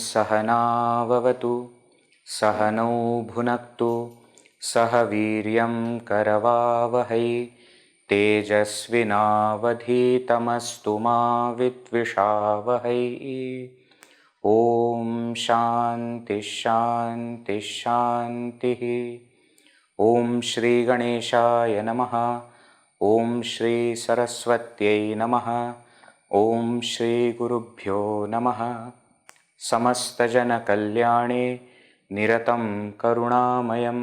सहना भवतु सहनौ भुनक्तु सह वीर्यं करवावहै तेजस्विनावधीतमस्तु मा विद्विषावहै। ओम शांति शांति शांति। ओम श्री गणेशाय नमः। ओम श्री सरस्वत्यै नमः। ओम श्री गुरुभ्यो नमः। समस्त जन कल्याणे निरतं करुणामयं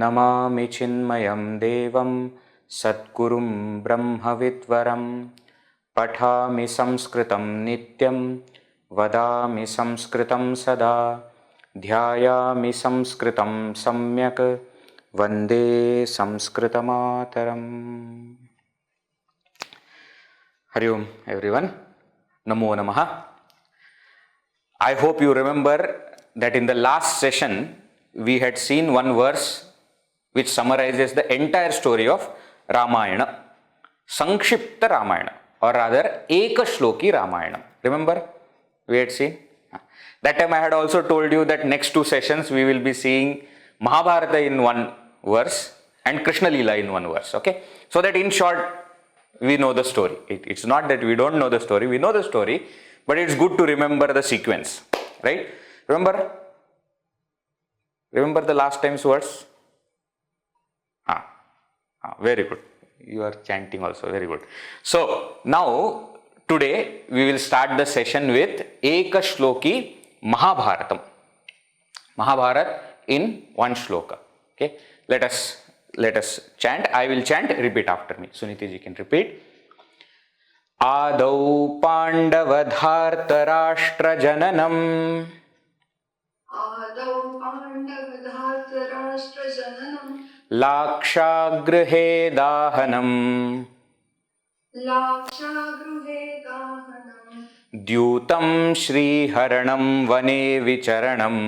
नमामि चिन्मयं देवं सद्गुरुं ब्रह्मविद्वरं। पठामि संस्कृतं नित्यं वदामि संस्कृतं सदा ध्यायामि संस्कृतं सम्यक् वन्दे संस्कृतमातरम्। हरि ओम एवरीवन, नमो नमः। I hope you remember that in the last session we had seen one verse which summarizes the entire story of Ramayana, Sankshipta Ramayana, or rather Ekashloki Ramayana. Remember we had seen? That time I had also told you that next two sessions we will be seeing Mahabharata in one verse and Krishna Leela in one verse. Okay, so that in short we know the story. It's not that we don't know the story, we know the story. But it's good to remember the sequence, right? Remember the last time's words? Very good. You are chanting also, very good. So now today we will start the session with Ekashloki Mahabharatam. Mahabharata in one shloka. Okay, let us chant. I will chant, repeat after me. Suniti ji can repeat. आदौ पाण्डवधार्तराष्ट्रजननम् लाक्षागृहे दाहनम् द्यूतं श्रीहरणं वने विचरणम्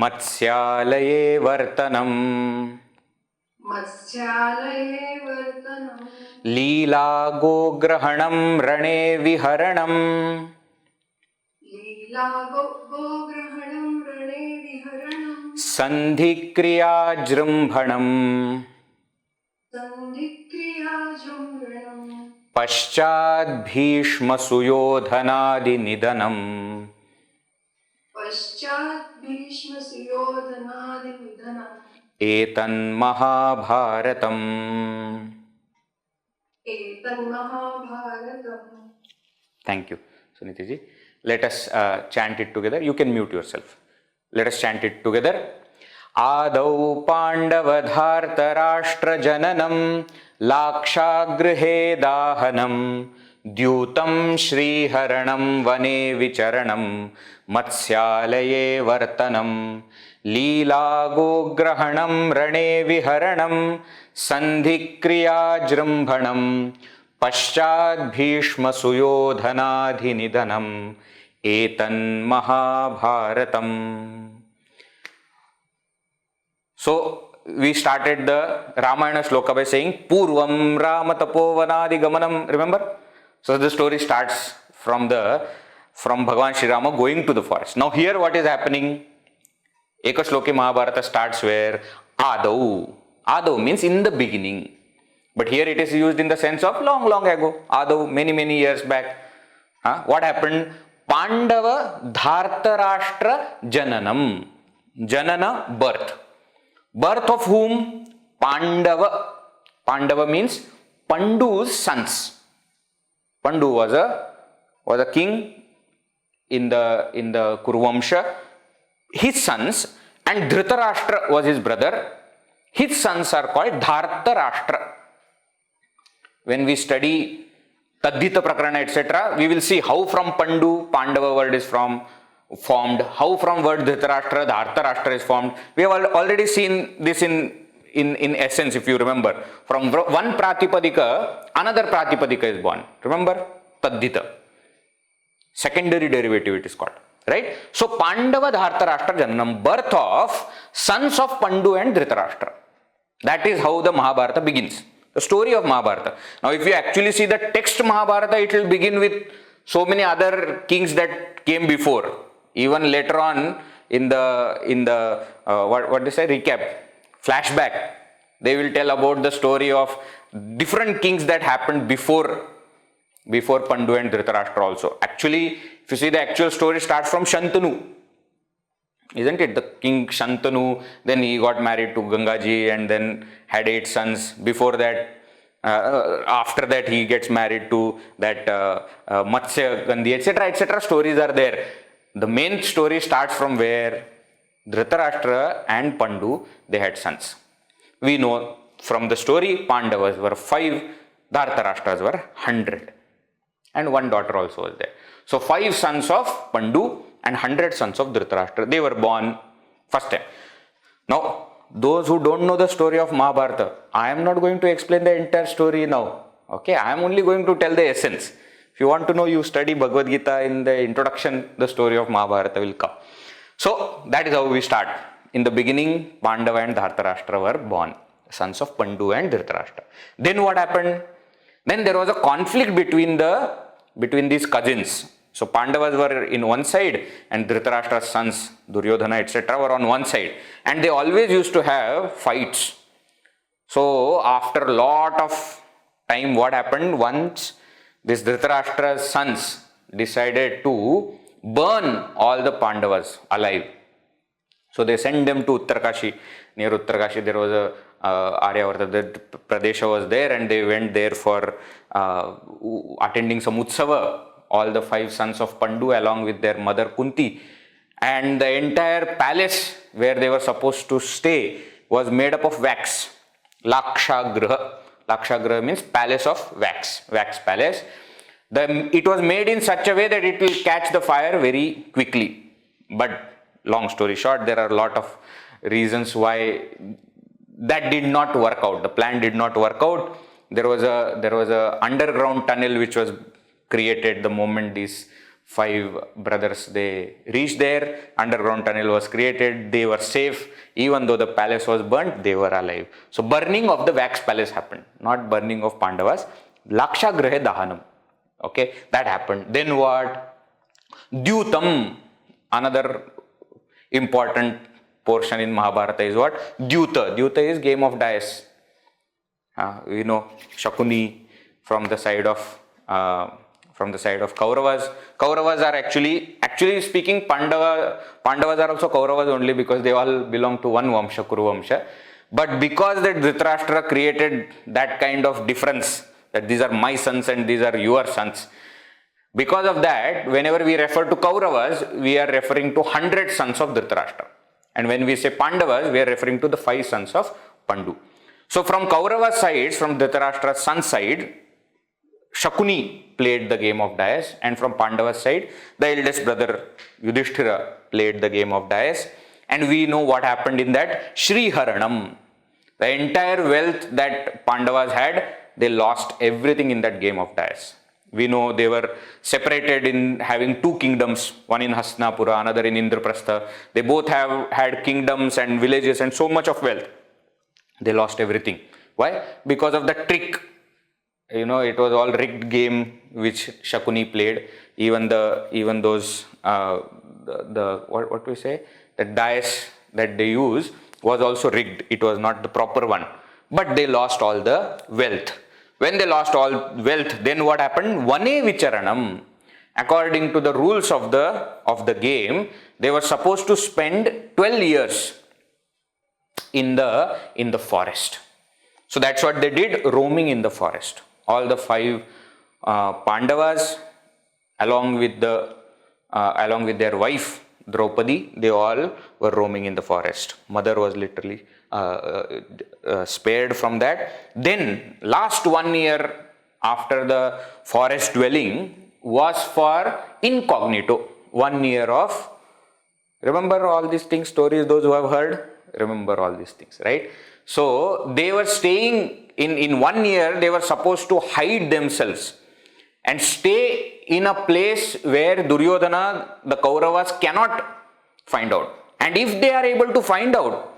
मत्स्यालये वर्तनम् लीला गोग्रहणं रणे विहरणम् संधिक्रिया जृम्भणम् पश्चात् Bhishma सुयोधनादि निधनम् एतन्महाभारतम्। Thank you, Suniti ji. Let us chant it together. You can mute yourself. Let us chant it together. Adau Pandavadhartarashtrajananam Lakshagrihe Dahanam Dyutam Shriharanam Vane Vicharanam Matsyalaye Vartanam Leela Gograhanam Rane Viharanam Sandhikriya Jrumbhanam Paschad Bhishma Suyodhanadhi Nidhanam Etan Mahabharatam. So we started the Ramayana shloka by saying Purvam Rama Tapovanadi Gamanam. Remember? So the story starts from Bhagavan Shri Rama going to the forest. Now here what is happening? Ekashloki Mahabharata starts where? Adau. Adau means in the beginning. But here it is used in the sense of long, long ago. Adau, many, many years back. What happened? Pandava Dhartarashtra Jananam. Janana, birth. Birth of whom? Pandava. Pandava means Pandu's sons. Pandu was a king in the Kuruvamsha. His sons, and Dhritarashtra was his brother. His sons are called Dhartarashtra. When we study Tadhita Prakarana, etc., we will see how from Pandu, Pandava word is formed, how from word Dhritarashtra, Dhartarashtra is formed. We have already seen this in essence, if you remember. From one Pratipadika, another Pratipadika is born. Remember? Tadhita. Secondary derivative it is called. Right? So, Pandava Dhartarashtra Janam, birth of sons of Pandu and Dhritarashtra. That is how the Mahabharata begins. The story of Mahabharata. Now, if you actually see the text Mahabharata, it will begin with so many other kings that came before. Even later on in the what they say, recap, flashback, they will tell about the story of different kings that happened before Pandu and Dhritarashtra also. Actually, if you see, the actual story starts from Shantanu. Isn't it? The king Shantanu, then he got married to Gangaji and then had 8 sons. Before that, after that he gets married to that Matsya Gandhi, etc., etc. Stories are there. The main story starts from where Dhritarashtra and Pandu, they had sons. We know from the story, Pandavas were 5, Dhartarashtras were 100. And one daughter also was there. So 5 sons of Pandu and 100 sons of Dhritarashtra. They were born first time. Now, those who don't know the story of Mahabharata, I am not going to explain the entire story now. Okay, I am only going to tell the essence. If you want to know, you study Bhagavad Gita. In the introduction, the story of Mahabharata will come. So, that is how we start. In the beginning, Pandava and Dhartarashtra were born, sons of Pandu and Dhritarashtra. Then what happened? Then there was a conflict between these cousins. So Pandavas were in one side and Dhritarashtra's sons, Duryodhana, etc. were on one side. And they always used to have fights. So after a lot of time, what happened? Once this Dhritarashtra's sons decided to burn all the Pandavas alive. So they sent them to Uttarkashi. Near Uttarkashi there was a Aryavata, the Pradesha was there, and they went there for attending some Utsava. All the 5 sons of Pandu along with their mother Kunti, and the entire palace where they were supposed to stay was made up of wax. Lakshagraha. Lakshagraha means palace of wax, wax palace. It was made in such a way that it will catch the fire very quickly. But long story short, there are a lot of reasons why that did not work out. The plan did not work out. There was a underground tunnel which was created the moment these 5 brothers they reached there. Underground tunnel was created. They were safe. Even though the palace was burnt, they were alive. So burning of the wax palace happened, not burning of Pandavas. Lakshagrahe dahanam. Okay, that happened. Then what? Dyutam. Another important portion in Mahabharata is what? Dyuta. Dyuta is game of dice. We know Shakuni from the side of Kauravas. Kauravas are actually speaking, Pandavas are also Kauravas only because they all belong to one Vamsha, Kuru Vamsha. But because that Dhritarashtra created that kind of difference, that these are my sons and these are your sons, because of that, whenever we refer to Kauravas, we are referring to 100 sons of Dhritarashtra. And when we say Pandavas, we are referring to the 5 sons of Pandu. So from Kaurava's side, from Dhritarashtra's son side, Shakuni played the game of dice, and from Pandava's side, the eldest brother Yudhishthira played the game of dice. And we know what happened in that Shriharanam. The entire wealth that Pandavas had, they lost everything in that game of dice. We know they were separated in having 2 kingdoms, one in Hastinapura, another in Indraprastha. They both had kingdoms and villages and so much of wealth. They lost everything. Why? Because of the trick. You know, it was all rigged game which Shakuni played. Even those what we say, the dice that they use was also rigged. It was not the proper one. But they lost all the wealth. When they lost all wealth, then what happened? Vane vicharanam. According to the rules of the game, they were supposed to spend 12 years in the forest. So that's what they did, roaming in the forest. All the 5 Pandavas, along with their wife Draupadi, they all were roaming in the forest. Mother was literally spared from that. Then last 1 year after the forest dwelling was for incognito. 1 year of, remember all these things, stories, those who have heard, remember all these things, right? So they were staying in 1 year, they were supposed to hide themselves and stay in a place where Duryodhana, the Kauravas cannot find out. And if they are able to find out,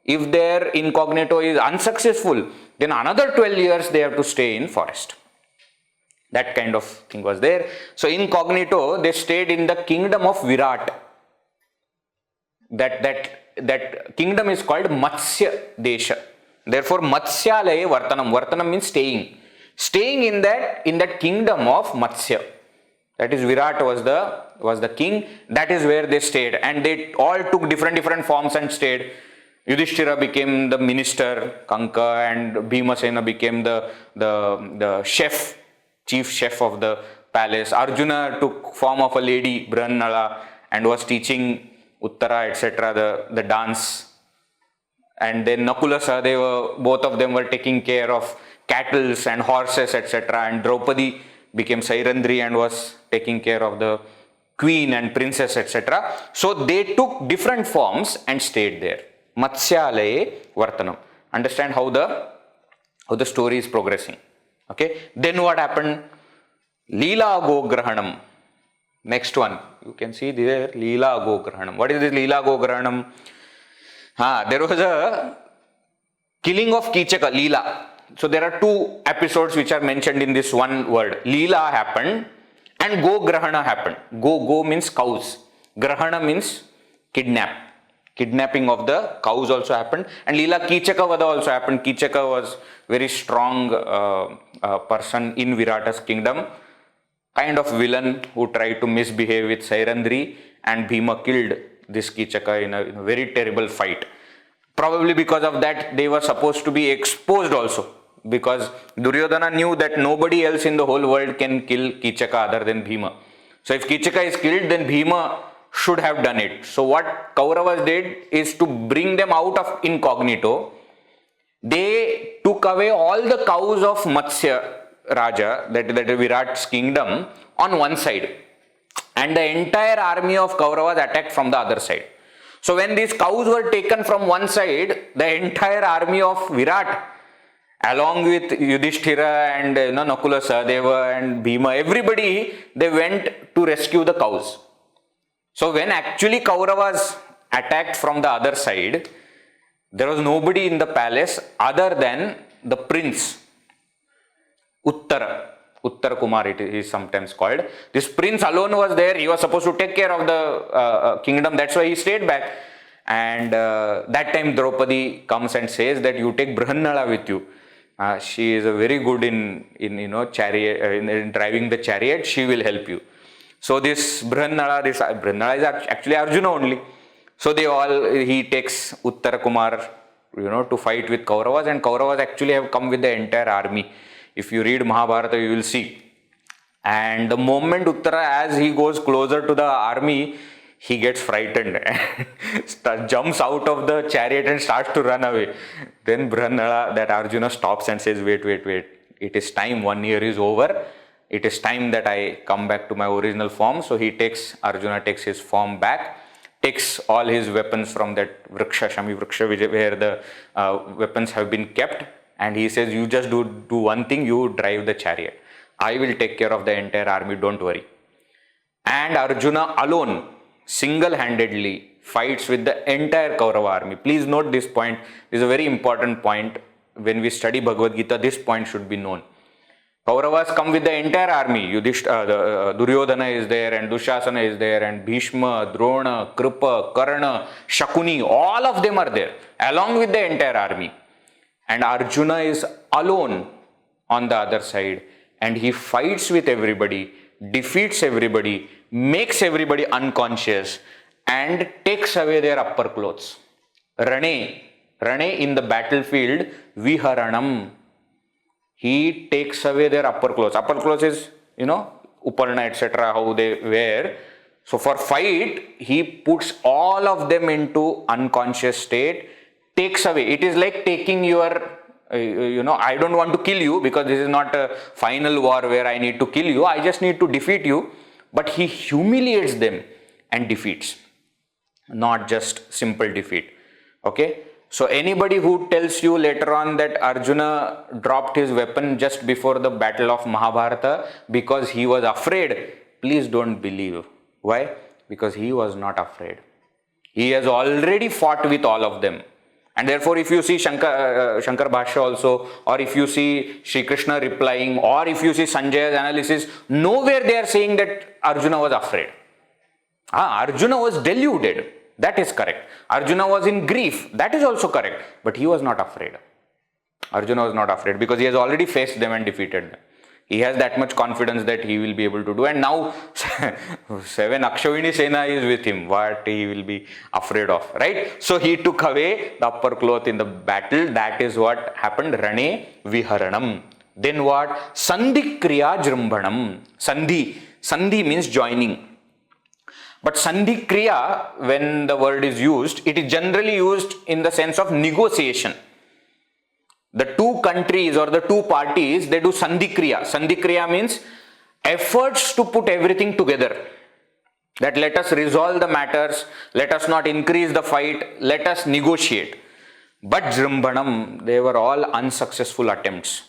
if their incognito is unsuccessful, then another 12 years they have to stay in forest. That kind of thing was there. So incognito, they stayed in the kingdom of Virata. That kingdom is called Matsya Desha. Therefore, Matsyalaye Vartanam. Vartanam means staying. Staying in that kingdom of Matsya. That is, Virata was the king. That is where they stayed. And they all took different forms and stayed. Yudhishthira became the minister, Kanka, and Bhimasena became the chef, chief chef of the palace. Arjuna took form of a lady, Brahannala, and was teaching Uttara, etc., the dance. And then Nakula Sahadeva, both of them were taking care of cattle and horses, etc. And Draupadi became Sairandri and was taking care of the queen and princess, etc. So they took different forms and stayed there. Matsyalaye Vartanam. Understand how the story is progressing. Okay. Then what happened? Leela Gograhanam. Next one. You can see there, Leela Gograhanam. What is this Leela Gograhanam? There was a killing of Kichaka, Leela. So there are 2 episodes which are mentioned in this one word. Leela happened and Go-grahana happened. Go means cows. Grahana means kidnap. Kidnapping of the cows also happened. And Leela Kichaka Vada also happened. Kichaka was very strong person in Virata's kingdom. Kind of villain who tried to misbehave with Sairandri, and Bhima killed this Kichaka in a very terrible fight. Probably because of that, they were supposed to be exposed also, because Duryodhana knew that nobody else in the whole world can kill Kichaka other than Bhima. So if Kichaka is killed, then Bhima should have done it. So what Kauravas did is to bring them out of incognito. They took away all the cows of Matsya Raja, that is Virat's kingdom, on one side. And the entire army of Kauravas attacked from the other side. So when these cows were taken from one side, the entire army of Virat, along with Yudhishthira and Nakula Sahadeva and Bhima, everybody, they went to rescue the cows. So when actually Kauravas attacked from the other side, there was nobody in the palace other than the prince, Uttara Kumar it is sometimes called. This prince alone was there. He was supposed to take care of the kingdom. That's why he stayed back. And that time Draupadi comes and says that you take Brahannala with you. She is very good in chariot, in driving the chariot. She will help you. So this Brahannala is actually Arjuna only. So he takes Uttara Kumar, to fight with Kauravas, and Kauravas actually have come with the entire army. If you read Mahabharata, you will see. And the moment Uttara, as he goes closer to the army, he gets frightened and jumps out of the chariot and starts to run away. Then Brahannala, that Arjuna, stops and says, wait. It is time. 1 year is over. It is time that I come back to my original form. So Arjuna takes his form back, takes all his weapons from that Vriksha, Shami Vriksha, where the weapons have been kept. And he says, you just do one thing, you drive the chariot. I will take care of the entire army, don't worry. And Arjuna alone, single-handedly, fights with the entire Kaurava army. Please note this point. This is a very important point. When we study Bhagavad Gita, this point should be known. Kauravas come with the entire army. Duryodhana is there, and Dushasana is there, and Bhishma, Drona, Kripa, Karna, Shakuni, all of them are there, along with the entire army. And Arjuna is alone on the other side, and he fights with everybody, defeats everybody, makes everybody unconscious, and takes away their upper clothes. Rane in the battlefield, Viharanam. He takes away their upper clothes. Upper clothes is, Uparna, etc., how they wear. So for fight, he puts all of them into unconscious state, takes away. It is like taking your, I don't want to kill you because this is not a final war where I need to kill you. I just need to defeat you. But he humiliates them and defeats. Not just simple defeat. Okay. So anybody who tells you later on that Arjuna dropped his weapon just before the battle of Mahabharata because he was afraid, please don't believe. Why? Because he was not afraid. He has already fought with all of them. And therefore, if you see Shankar Bhashya also, or if you see Shri Krishna replying, or if you see Sanjaya's analysis, nowhere they are saying that Arjuna was afraid. Arjuna was deluded. That is correct. Arjuna was in grief. That is also correct. But he was not afraid. Arjuna was not afraid because he has already faced them and defeated them. He has that much confidence that he will be able to do. And now 7 Akshavini Sena is with him. What he will be afraid of, right? So he took away the upper cloth in the battle. That is what happened. Rane Viharanam. Then what? Sandhi Kriya Jrumbhanam. Sandhi means joining. But Sandhi Kriya, when the word is used, it is generally used in the sense of negotiation. The two countries or the two parties, they do Sandhi Kriya. Sandhi Kriya means efforts to put everything together. That let us resolve the matters, let us not increase the fight, let us negotiate. But Jrumbhanam, they were all unsuccessful attempts.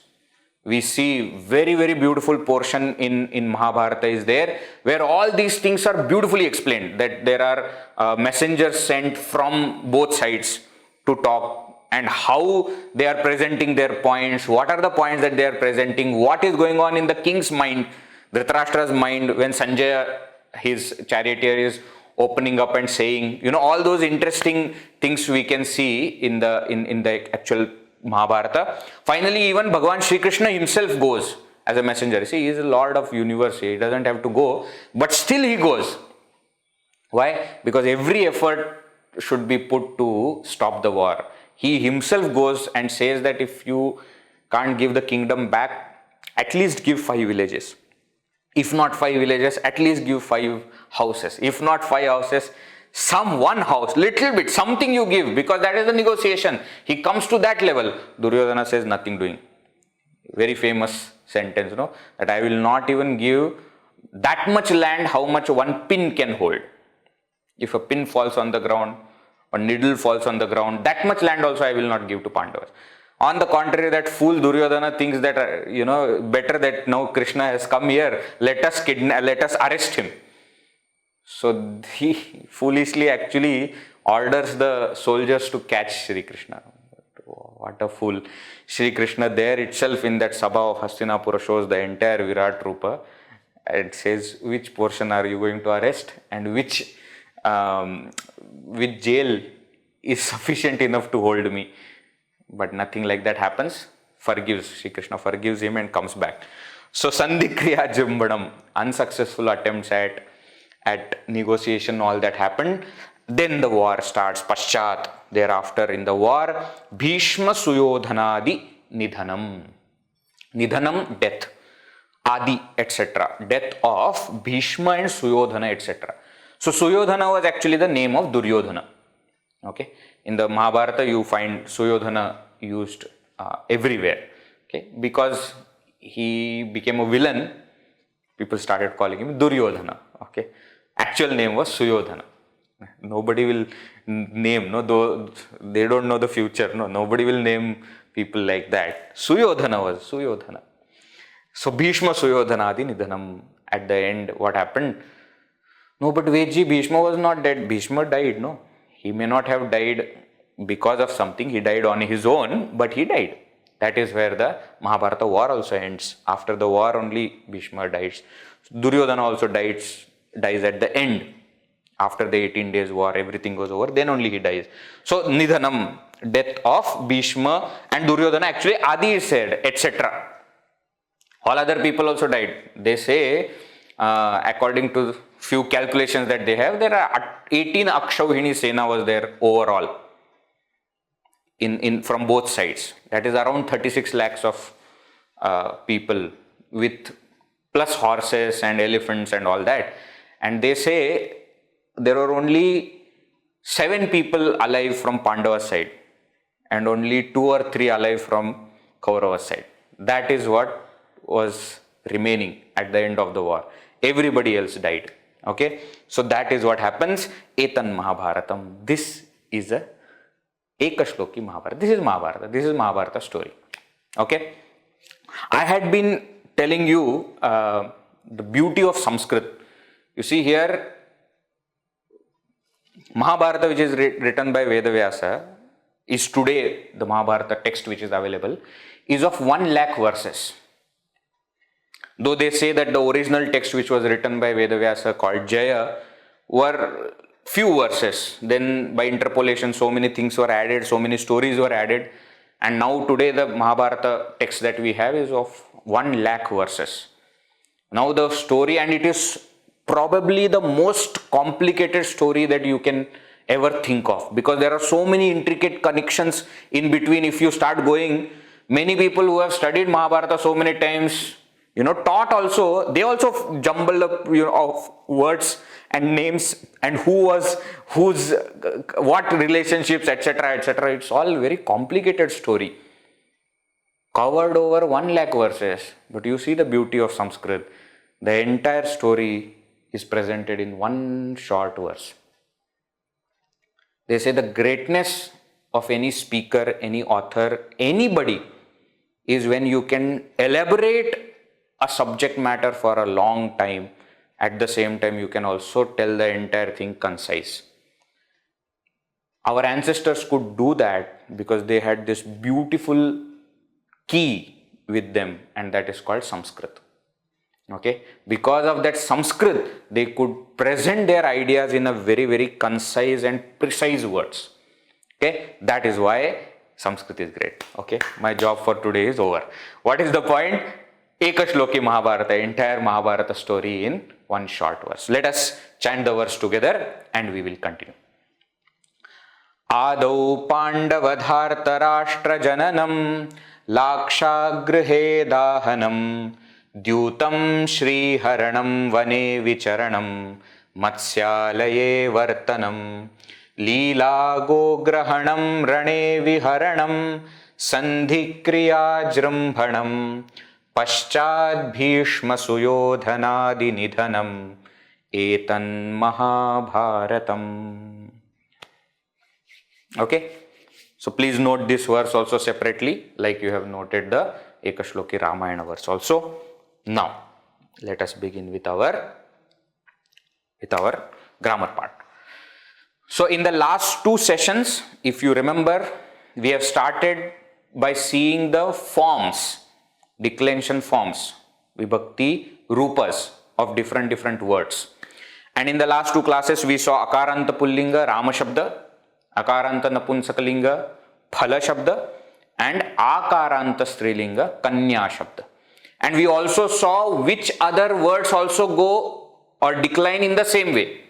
We see very, very beautiful portion in Mahabharata is there, where all these things are beautifully explained. That there are messengers sent from both sides to talk, and how they are presenting their points, what are the points that they are presenting, what is going on in the king's mind, Dhritarashtra's mind, when Sanjaya, his charioteer, is opening up and saying, all those interesting things we can see in the actual Mahabharata. Finally, even Bhagavan Shri Krishna himself goes as a messenger. See, he is the Lord of universe. He doesn't have to go, but still he goes. Why? Because every effort should be put to stop the war. He himself goes and says that if you can't give the kingdom back, at least give 5 villages. If not 5 villages, at least give 5 houses. If not 5 houses, one house, little bit, something you give, because that is the negotiation. He comes to that level. Duryodhana says nothing doing. Very famous sentence, that I will not even give that much land how much one pin can hold. If a pin falls on the ground, a needle falls on the ground, that much land also I will not give to Pandavas. On the contrary, that fool Duryodhana thinks that, better that now Krishna has come here, let us arrest him. So he foolishly actually orders the soldiers to catch Sri Krishna. What a fool. Sri Krishna there itself in that Sabha of Hastinapura shows the entire Virat Rupa. It says, which portion are you going to arrest and which jail is sufficient enough to hold me. But nothing like that happens. Sri Krishna forgives him and comes back. So Sandhi Kriya Jrumbhanam, unsuccessful attempts at negotiation, all that happened. Then the war starts. Paschat, thereafter in the war, Bhishma Suyodhanadi Nidhanam. Nidhanam, death. Adi, etc. Death of Bhishma and Suyodhana, etc. So Suyodhana was actually the name of Duryodhana. Okay. In the Mahabharata, you find Suyodhana used everywhere. Okay. Because he became a villain, people started calling him Duryodhana. Okay. Actual name was Suyodhana. Nobody will name, though they don't know the future. Nobody will name people like that. Suyodhana was Suyodhana. So Bhishma Suyodhanadi Nidhanam. At the end, what happened? No, but Vedji, Bhishma was not dead. Bhishma died, no. He may not have died because of something. He died on his own, but he died. That is where the Mahabharata war also ends. After the war only Bhishma dies. Duryodhana also dies at the end. After the 18 days war, everything goes over, then only he dies. So Nidhanam, death of Bhishma and Duryodhana. Actually Adi is said, etc. All other people also died. They say, according to few calculations that they have, there are 18 Akshavini Sena was there overall in from both sides. That is around 36 lakhs of people with plus horses and elephants and all that. And they say there were only 7 people alive from Pandava's side. and only 2 or 3 alive from Kauravas side. That is what was remaining at the end of the war. Everybody else died. Okay, so that is what happens. Etan Mahabharatam. This is a Ekashloki Mahabharata. This is Mahabharata. This is Mahabharata story. Okay, I had been telling you the beauty of Sanskrit. You see here, Mahabharata, which is written by Vedavyasa, is today the Mahabharata text which is available, is of 1 lakh verses. Though they say that the original text which was written by Vedavyasa called Jaya were few verses, then by interpolation so many things were added, so many stories were added, and now today the Mahabharata text that we have is of 1 lakh verses. Now the story, and it is probably the most complicated story that you can ever think of, because there are so many intricate connections in between. If you start going, many people who have studied Mahabharata so many times, taught also, they also jumble up, of words and names and what relationships, etc., etc. It's all very complicated story. Covered over 1 lakh verses. But you see the beauty of Sanskrit. The entire story is presented in 1 short verse. They say the greatness of any speaker, any author, anybody is when you can elaborate a subject matter for a long time. At the same time, you can also tell the entire thing concise. Our ancestors could do that because they had this beautiful key with them, and that is called Sanskrit. Okay, because of that Sanskrit, they could present their ideas in a very, very concise and precise words. Okay, that is why Sanskrit is great. Okay, my job for today is over. What is the point? Ekashloki Mahabharata, entire Mahabharata story in 1 short verse. Let us chant the verse together and we will continue. Adau Pandavadharta Rashtra Jananam Lakshagrihe Dahanam Dyutam Shri Haranam Vane Vicharanam Matsyalaye Vartanam Leela Gograhanam Rane Viharanam Sandhikriya Jrambhanam Paschad Bhishma Suyodhanadi Nidhanam Etan Mahabharatam. Okay, so please note this verse also separately, like you have noted the Ekashloki Ramayana verse also. Now, let us begin with our grammar part. So, in the last 2 sessions, if you remember, we have started by seeing the forms, declension forms, vibhakti rupas of different words. And in the last 2 classes, we saw Akaranta Pullinga, Rama Shabda, Akaranta Napunsakalinga, Phala Shabda, and Akaranta Strilinga, Kanya Shabda. And we also saw which other words also go or decline in the same way.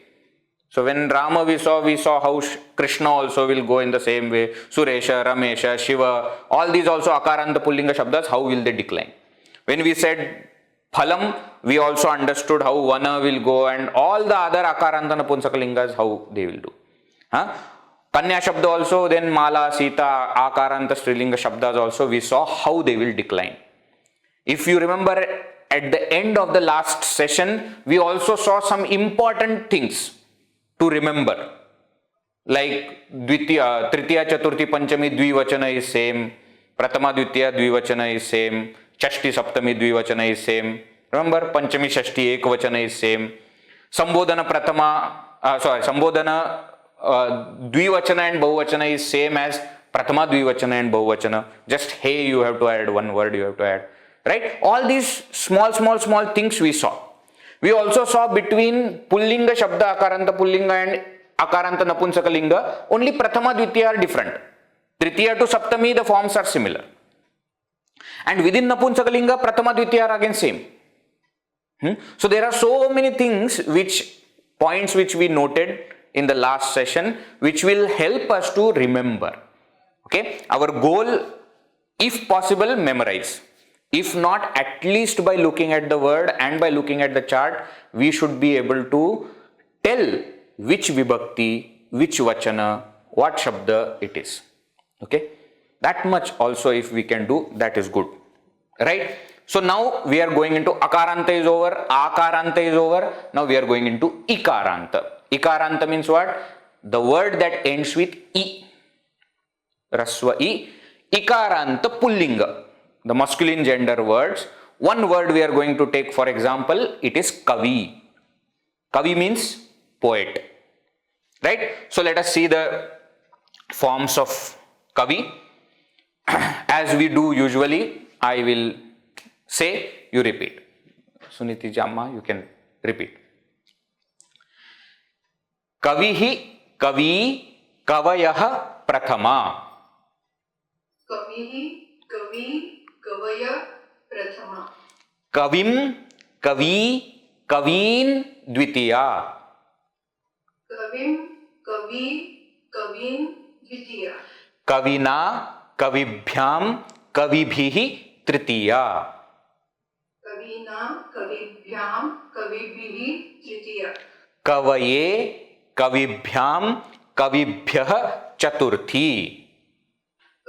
So when Rama we saw how Krishna also will go in the same way. Suresha, Ramesha, Shiva, all these also Akaranta Pullinga Shabdas, how will they decline? When we said Phalam, we also understood how Vana will go, and all the other Akaranta Napunsakalingas, how they will do. Kanya Shabda also, then Mala, Sita, Akaranta Strilinga Shabdas also, we saw how they will decline. If you remember, at the end of the last session, we also saw some important things to remember. Like Dvitiya, Tritiya, Chaturthi, Panchami, Dvivachana is same. Pratama, Dvitiya, Dvivachana is same. Chashti, Saptami, Dvivachana is same. Remember, Panchami, Shashti, Ekvachana is same. Sambodhana, Sambodhana, Dvivachana and Bahuvachana is same as Pratama, Dvivachana and Bahuvachana. Just hey, you have to add 1 word, you have to add. Right? All these small things we saw. We also saw between Pullinga Shabda, Akaranta Pullinga and Akaranta Napunsakalinga, only Prathama, Dvitiya are different. Tritiya to Saptami, the forms are similar. And within Napunsakalinga, Prathama, Dvitiya are again same. So there are so many things, points which we noted in the last session, which will help us to remember. Okay? Our goal, if possible, memorize. If not, at least by looking at the word and by looking at the chart, we should be able to tell which vibhakti, which vachana, what shabda it is. Okay? That much also if we can do, that is good. Right? So now we are going into Akaranta is over, Akaranta is over. Now we are going into Ikaranta. Ikaranta means what? The word that ends with I. Rasva I. Ikaranta Pullinga. The masculine gender words. One word we are going to take, for example, it is Kavi. Kavi means poet. Right? So let us see the forms of Kavi. As we do usually, I will say, you repeat. Suniti Jamma, you can repeat. Kavihi, Kavi, Kavayah, Prathama. Kavihi, Kavi, Kavaya, Prathama. Kavim, Kavi, Kavin, Dvitiya. Kavim, Kavi, Kavin, Dvitiya. Kavina, Kavibhyam, Kavibhihi, Tritiya. Kavina, Kavibhyam, Kavibhihi, Tritiya. Kavaye, Kavibhyam, Kavibhyah, Chaturthi.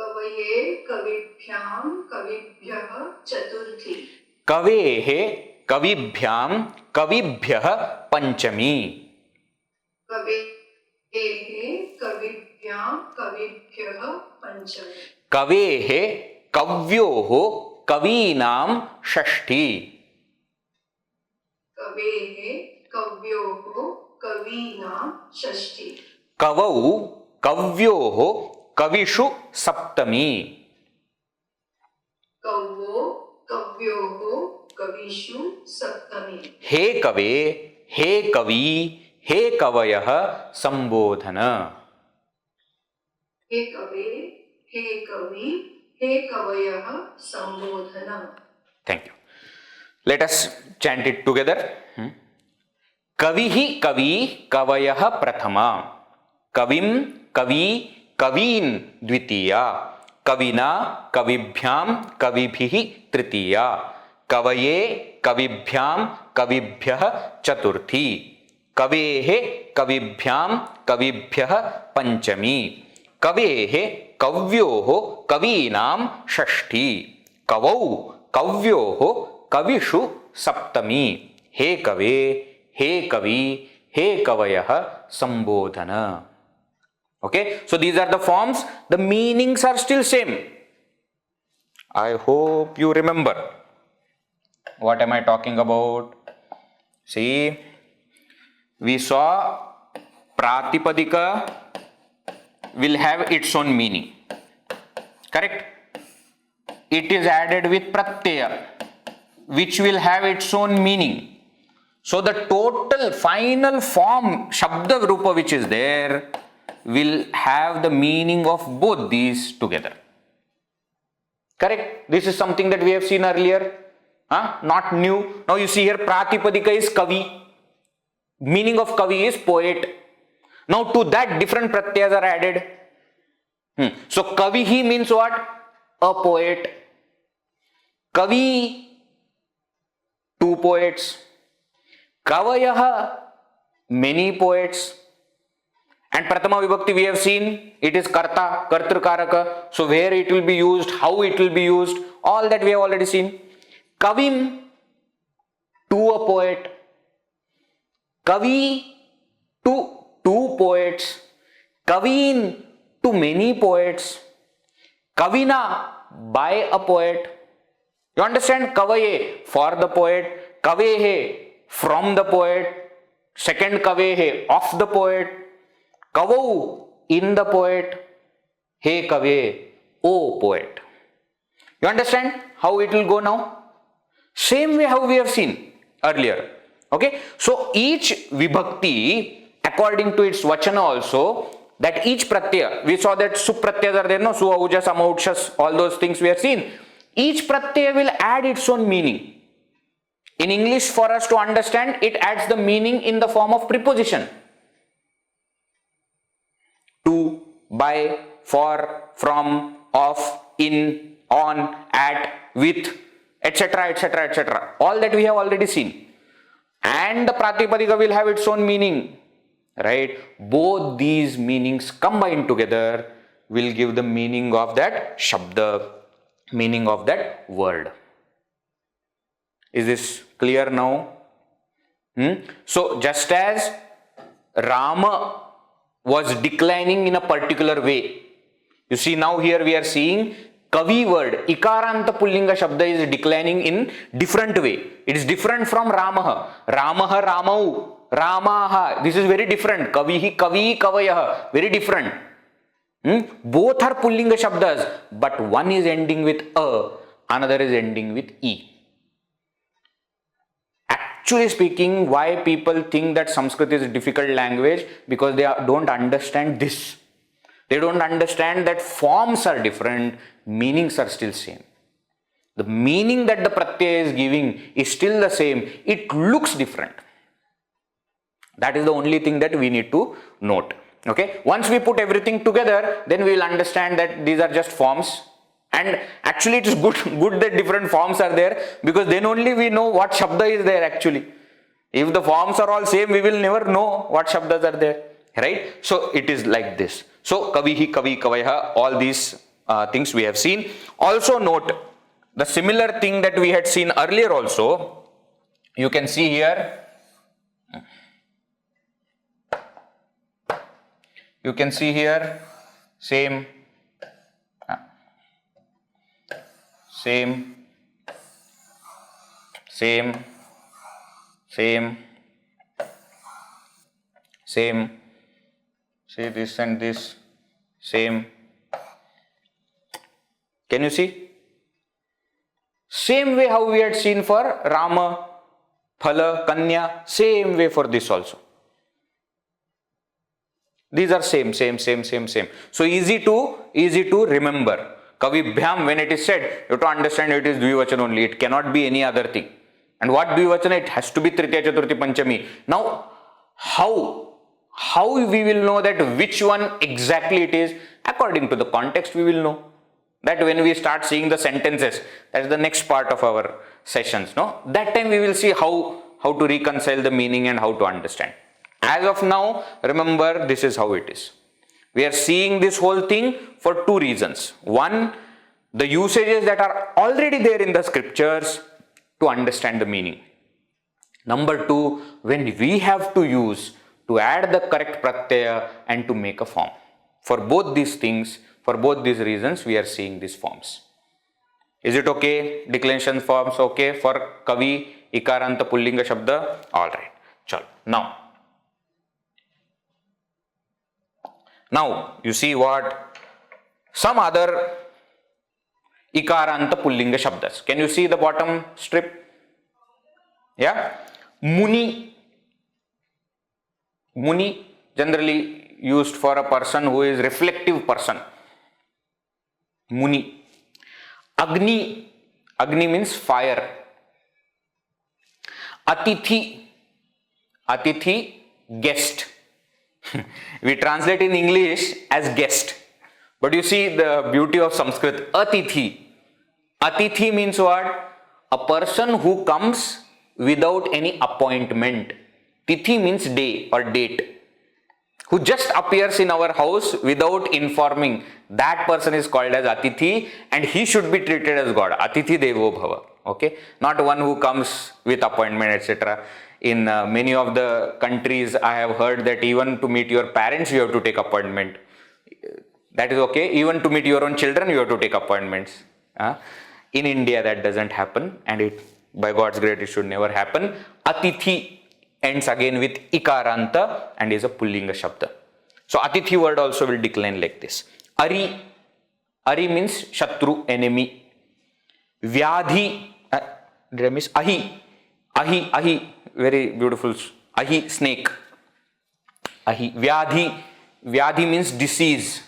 Kavaye, Kavibhyam, Kavibhyah, Chaturthi. Kavehe, Kavibhyam, Kavibhyah, Panchami. Kavehe, Kavibhyam, Kavibhyah, Panchami. Kavehe, Kavyoho, Kavinam, Shashti. Kavehe, Kavyoho, Kavinam, Shashti. Kavau, Kavyoho, Kavishu, Saptami. Kavo, Kavyoho, Kavishu, Saptami. He Kave, He Kavi, He Kavayah, Sambodhana. He Kave, He Kavi, He Kavayah, Sambodhana. Thank you. Let us chant it together. Kavihi Kavi Kavayah Prathama. Kavim Kavi Kavin Dvitiya. Kavina Kavibhyam Kavibhihi Tritiya. Kavaye Kavibhyam Kavibhyah Chaturthi. Kavehe Kavibhyam Kavibhyah Panchami. Kavehe Kavyoho Kavinam Shashti. Kavau Kavyoho Kavishu Saptami. He Kave, He Kavi, He Kavayah, Sambodhana. Okay, so these are the forms. The meanings are still same. I hope you remember. What am I talking about? See, we saw Pratipadika will have its own meaning. Correct? It is added with Pratyaya, which will have its own meaning. So the total final form, Shabda Rupa, which is there, will have the meaning of both these together. Correct? This is something that we have seen earlier. Not new. Now you see here, Pratipadika is Kavi. Meaning of Kavi is poet. Now to that different pratyas are added. So Kavihi means what? A poet. Kavi, two poets. Kavayah, many poets. And Prathama Vibhakti we have seen, it is Karta, Kartrukaraka. So where it will be used, how it will be used, all that we have already seen. Kavim, to a poet. Kavi, to two poets. Kavin, to many poets. Kavina, by a poet. You understand? Kavaye, for the poet. Kavehe, from the poet. Second Kavehe, of the poet. Kavau, in the poet. He Kave, O poet. You understand how it will go now? Same way how we have seen earlier. Okay, so each vibhakti, according to its vachana also, that each pratyaya, we saw that supratyas are there, no? Su, aujas, amauchas, all those things we have seen. Each pratyaya will add its own meaning. In English, for us to understand, it adds the meaning in the form of preposition. To, by, for, from, of, in, on, at, with, etc., etc., etc. All that we have already seen. And the Pratipadika will have its own meaning. Right? Both these meanings combined together will give the meaning of that shabda, meaning of that word. Is this clear now? So just as Rama was declining in a particular way, you see now here we are seeing Kavi word, Ikaranta Pullinga Shabda is declining in different way. It is different from Ramaha. Ramaha, Ramau, Ramaha. This is very different. Kavihi, Kavi, Kavayaha. Very different. Both are Pullinga Shabdas, but one is ending with A, another is ending with E. Actually speaking, why people think that Sanskrit is a difficult language? Because they don't understand this. They don't understand that forms are different, meanings are still same. The meaning that the pratyaya is giving is still the same. It looks different. That is the only thing that we need to note. Okay. Once we put everything together, then we will understand that these are just forms. And actually it is good that different forms are there, because then only we know what shabda is there actually. If the forms are all same, we will never know what shabdas are there. Right? So it is like this. So kavihi, kavi, kavayaha, all these things we have seen. Also note the similar thing that we had seen earlier also. You can see here. You can see here same, same, same, same, same. See this and this, same. Can you see? Same way how we had seen for Rama, Phala, Kanya, same way for this also. These are same. So easy to remember. Kavibhyam, when it is said, you have to understand it is Dvivachan only. It cannot be any other thing. And what Dvivachan? It has to be Tritiya, Chaturthi, Panchami. Now, how we will know that which one exactly it is? According to the context we will know. That when we start seeing the sentences, that is the next part of our sessions. No, that time we will see how to reconcile the meaning and how to understand. As of now, remember, this is how it is. We are seeing this whole thing for two reasons. One, the usages that are already there in the scriptures to understand the meaning. Number two, when we have to use to add the correct pratyaya and to make a form. For both these things, for both these reasons, we are seeing these forms. Is it okay? Declension forms okay for Kavi, Ikaranta, Pullinga Shabda? Alright. Chal. Now, you see what? Some other Ikaranta Pullinga Shabdas. Can you see the bottom strip? Yeah? Muni, generally used for a person who is reflective person. Muni. Agni means fire. Atithi, guest. We translate in English as guest. But you see the beauty of Sanskrit. Atithi means what? A person who comes without any appointment. Tithi means day or date. Who just appears in our house without informing. That person is called as Atithi, and he should be treated as God. Atithi Devo Bhava. Okay? Not one who comes with appointment, etc. In many of the countries, I have heard that even to meet your parents, you have to take appointment. That is okay. Even to meet your own children, you have to take appointments. In India, that doesn't happen, and by God's grace, it should never happen. Atithi ends again with Ikaranta and is a Pullinga Shabda. So Atithi word also will decline like this. Ari means Shatru, enemy. Vyadhi, did I miss? Ahi, very beautiful. Ahi, snake. Ahi. Vyadhi means disease.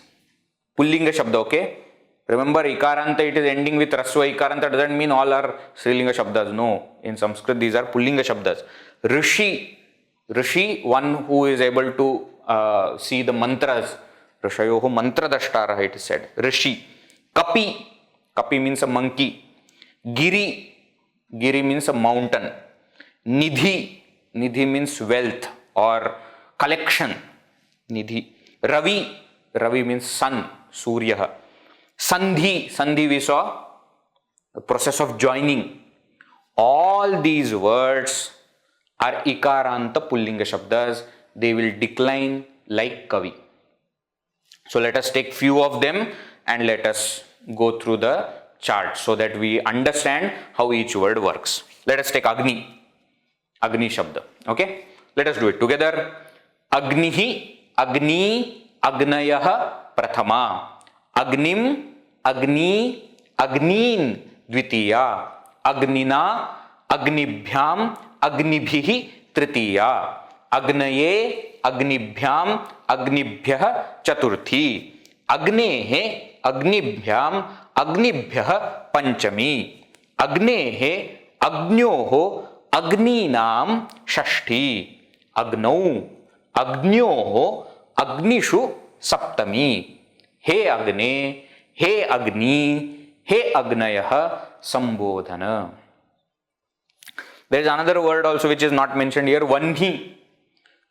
Pullinga Shabda, okay? Remember, Ikaranta, it is ending with Raswa. Ikaranta doesn't mean all are Srilinga Shabdas. No. In Sanskrit, these are Pullinga Shabdas. Rishi, one who is able to see the mantras. Rishayoho mantradashtara, it is said. Rishi. Kapi means a monkey. Giri means a mountain. Nidhi means wealth or collection. Nidhi. Ravi means sun. Suryah. Sandhi we saw, the process of joining. All these words are Ikaranta Pullinga Shabdas. They will decline like Kavi. So let us take few of them and let us go through the chart so that we understand how each word works. Let us take Agni Shabda. Okay, let us do it together. Agnihi, Agni, Agnayah Prathama. Agnim, Agni, Agnin Dvitiya. Agnina, Agnibhyam, Agnibhihi Tritiya. Agnaye, Agnibhyam, Agnibhyah Chaturthi. Agnehe, Agnibhyam, Agnibhyah Panchami. Agnehe, Agnyoho, Agninam Shashti. Agnau, Agnyoho, Agnishu Saptami. He Agne, He Agni, He Agnayah Sambodhana. There is another word also which is not mentioned here, Vanhi,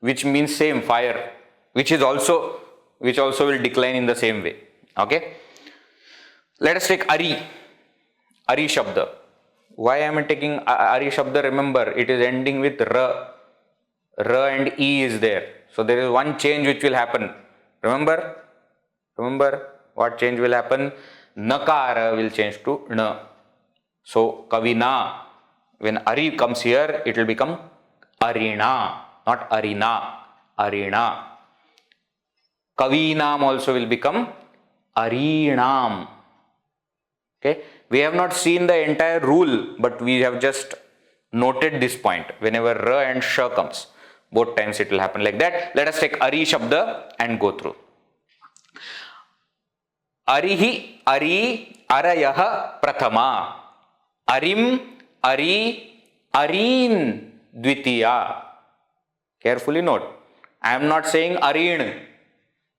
which means same, fire, which also will decline in the same way. Okay. Let us take Ari Shabda. Why am I taking Ari Shabda? Remember, it is ending with Ra and E is there. So there is one change which will happen. Remember what change will happen? Nakara will change to Na. So Kavina, when Ari comes here, it will become Arina, not Arina, Arina. Kavinam also will become Arinam. Okay, we have not seen the entire rule, but we have just noted this point. Whenever Ra and Sha comes, both times it will happen like that. Let us take Ari Shabda and go through. Arihi, Ari, Arayah Prathama. Arim, Ari, Arin Dvitiya. Carefully note, I am not saying Arin,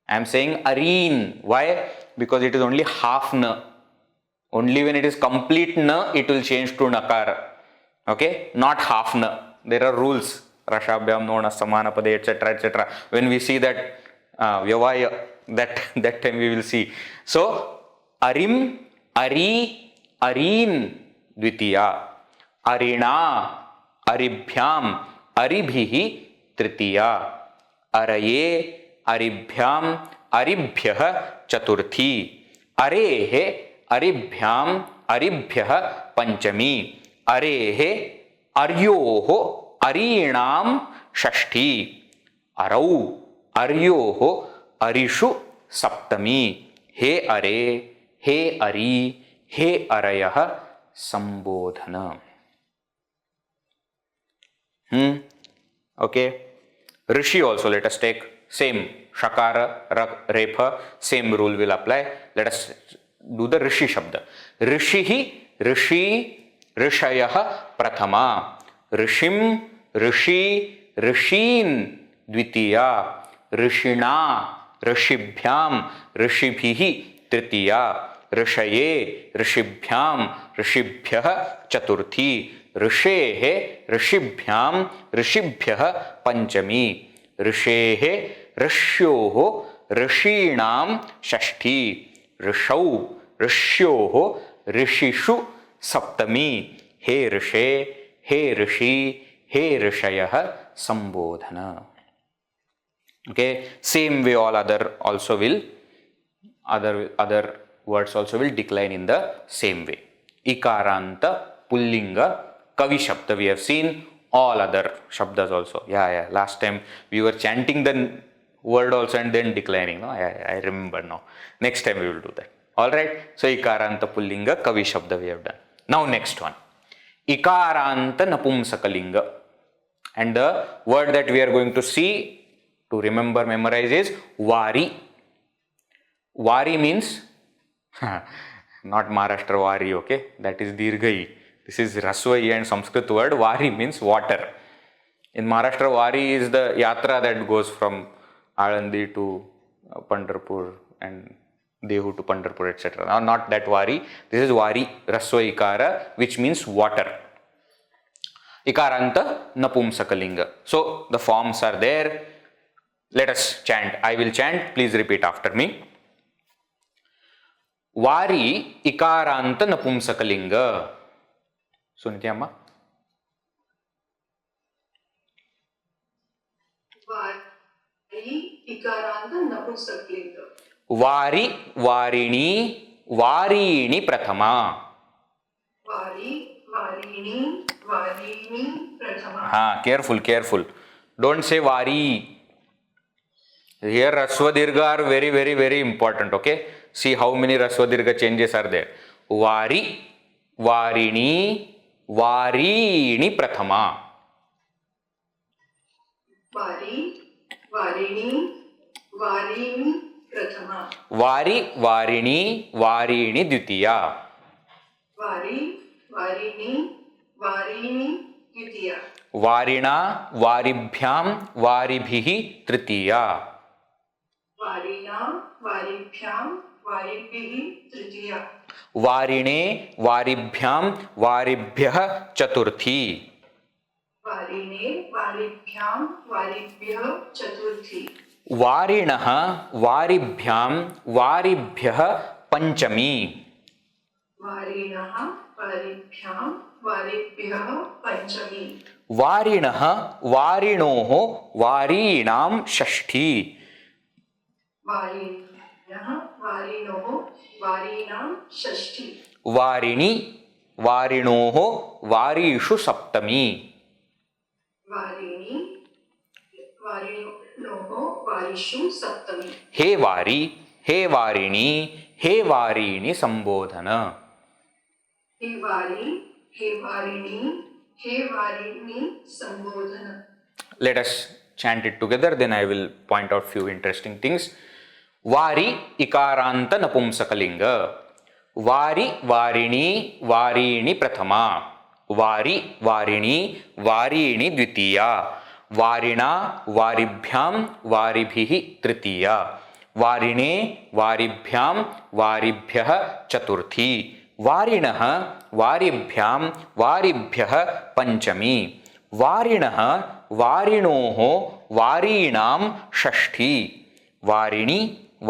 I am saying Arin. Why? Because it is only half Na. Only when it is complete Na, it will change to Nakara. Okay, not half Na. There are rules. Rashabhyam, Nona, Samana Pade, etc. etc. When we see that Vyavaya, that time we will see. So, Arim, Ari, Arin Dvitiya. Arina, Aribhyam, Aribhihi Tritiya. Araye, Aribhyam, Aribhyah Chaturthi. Arehe, Aribhyam, Aribhyah Panchami. Arehe, Aryoho, Arinam Shashti. Arau, Aryoho, Arishu Saptami. He Are, He Ari, He Arayah Sambodhana. Okay. Rishi also let us take. Same. Shakara, Repha, same rule will apply. Let us do the Rishi Shabda. Rishihi, Rishi, Rishayah Prathama. Rishim, Rishi, Rishin Dvitiya. Rishina, Rishibhyam, Rishibhihi Tritiya. Rishaye, Rishibhyam, Rishibhyah Chaturthi. Rishehe, Rishibhyam, Rishibhyah Panchami. Rishehe, Rishyoho, Rishinam Shashti. Rishau, Rishyoho, Rishishu Saptami. He Rishe, He Rishi, He Rishayah Sambodhana. Okay, same way all other words also will decline in the same way. Ikaranta, Pullinga, Kavi Shabda we have seen, all other Shabdas also. Yeah, last time we were chanting the word also and then declining. No, I remember now. Next time we will do that. Alright, so Ikaranta, Pullinga, Kavi Shabda we have done. Now next one. Ikaranta Napumsakalinga. And the word that we are going to see, to remember, memorize is Vari. Vari means, not Maharashtra Vari, okay, that is Dirghai. This is Raswai and Sanskrit word. Vari means water. In Maharashtra, Vari is the yatra that goes from Alandi to Pandharpur and Dehu to Pandharpur, etc. Now, not that Vari. This is Vari, Raswa Ikara, which means water. Ikaranta Napumsakalinga. So, the forms are there. Let us chant. I will chant. Please repeat after me. ವಾರಿ ಇಕಾರಾಂತ ನಪುಂಸಕಲಿಂಗ. ಸುನಿತಿ ಅಮ್ಮ? वारी इकारांत नपुंसकलिंग. ವಾರಿ ವಾರಿಣಿ ವಾರೀಣಿ ಪ್ರಥಮ. वारी वारिणी वारिणी प्रथमा. ಹಾ, careful. Don't say Wari. Here Rasva Dirgha are very, very, very important. Okay, see how many Rasva Dirgha changes are there. Vari, Varini, Varini Prathama. वारी वारिणी वारिणी प्रथमा. Vari, Varini, Varini Dvitiya. वारी वारिणी वारिणी द्वितीया. Varina, Varibhyam, Varibhihi Tritiya. वारिणा वारिभ्याम वारिभिः तृतीया. Varine, Varibhyam, Varibhyah Chaturthi. वारिणे वारिभ्याम वारिभ्यः चतुर्थी. वारिणः वारिभ्यां वारिभ्यः पंचमी. वारिणः वारिभ्याम वारिभ्यः पंचमी. वारिणः वारिणोः वारीणां षष्ठी. वारिणः वारिणोः वारीणां षष्ठी. वारिणी वारिणोः वारीषु सप्तमी. वारिणी वारिणोः वारिषु सप्तमी. हे वारी, हे वारिणी, हे वारिणी संबोधन. हे वारी हे वारिणी हे वारिणी संबोधन. Let us chant it together, then I will point out few interesting things. Vari ikaranta napumsakalinga. Vari varini varini prathama. Vari varini varini dvitiya. Varina varibhyam varibhihi tritiya. Varine varibhyam varibhyah chaturthi. Varinah varibhyam varibhyah panchami. Varinah वारिणोः वारीणां षष्ठी. वारिणी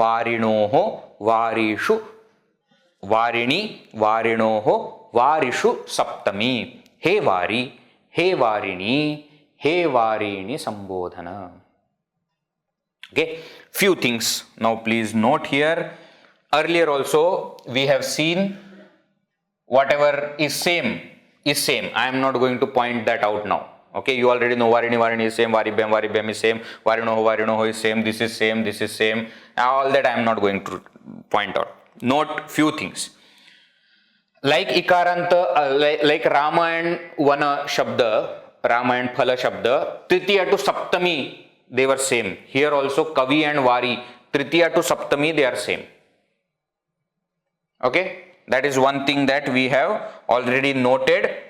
वारिणोः वारीषु वारिणी वारिणोः वारिषु सप्तमी. हे वारी, हे वारिणी, हे वारिणी संबोधन. Okay, few things now please note here. Earlier also we have seen whatever is same is same. I am not going to point that out now. Okay, you already know Varini, Varini is same, Varibhyam is same, Varinoho is same, this is same. All that I am not going to point out. Note few things. Like Ikaranta, like Rama and Vana Shabda, Rama and Phala Shabda, Tritiya to Saptami, they were same. Here also Kavi and Vari, Tritiya to Saptami, they are same. Okay, that is one thing that we have already noted.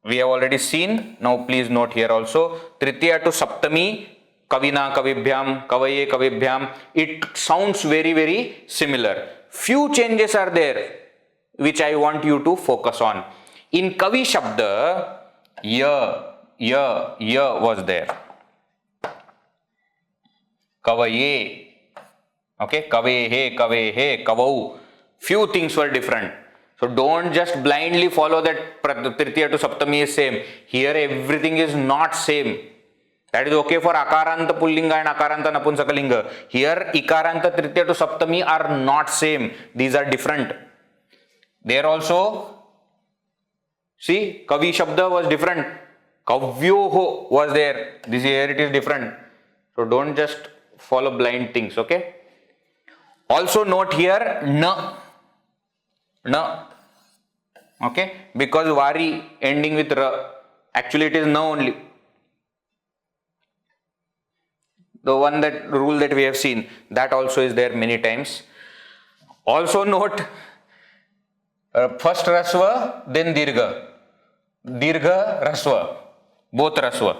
We have already seen. Now please note here also. Tritiya to Saptami, Kavina Kavibhyam, Kavaye Kavibhyam. It sounds very, very similar. Few changes are there which I want you to focus on. In Kavi Shabda, ya was there. Kavaye. Okay, Kavehe, Kavau. Few things were different. So don't just blindly follow that Tritiya to Saptami is same. Here everything is not same. That is okay for Akaranta Pullinga and Akaranta Napunsakalinga. Here Ikaranta Tritiya to Saptami are not same. These are different. There also, see, Kavi Shabda was different. Kavyoho was there. Here it is different. So don't just follow blind things, okay? Also note here, na. Okay, because Vari ending with ra, actually it is na only. The one that rule that we have seen, that also is there many times. Also note, first rasva, then dirgha, rasva, both rasva.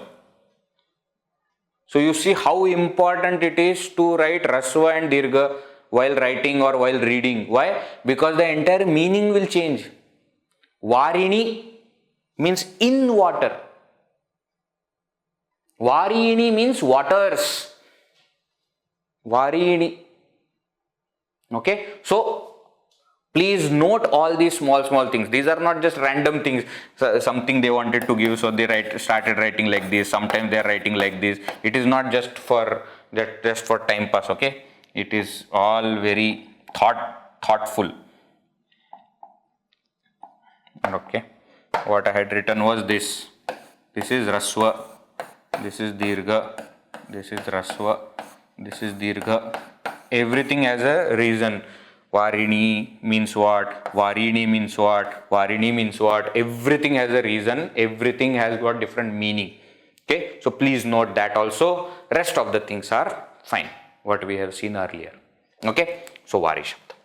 So you see how important it is to write rasva and dirgha while writing or while reading. Why? Because the entire meaning will change. Varini means in water. Varini means waters. Varini. Okay. So Please note all these small things. These are not just random things. So, something they wanted to give, so they started writing like this. Sometimes they are writing like this. It is not just for time pass. Okay, it is all very thoughtful. Okay, what I had written was this. This is Raswa. This is Dirgha. This is Raswa. This is Dirgha. Everything has a reason. Varini means what? Varini means what? Varini means what? Everything has a reason. Everything has got different meaning. Okay, so please note that also. Rest of the things are fine, what we have seen earlier. Okay, so Vari Shabda.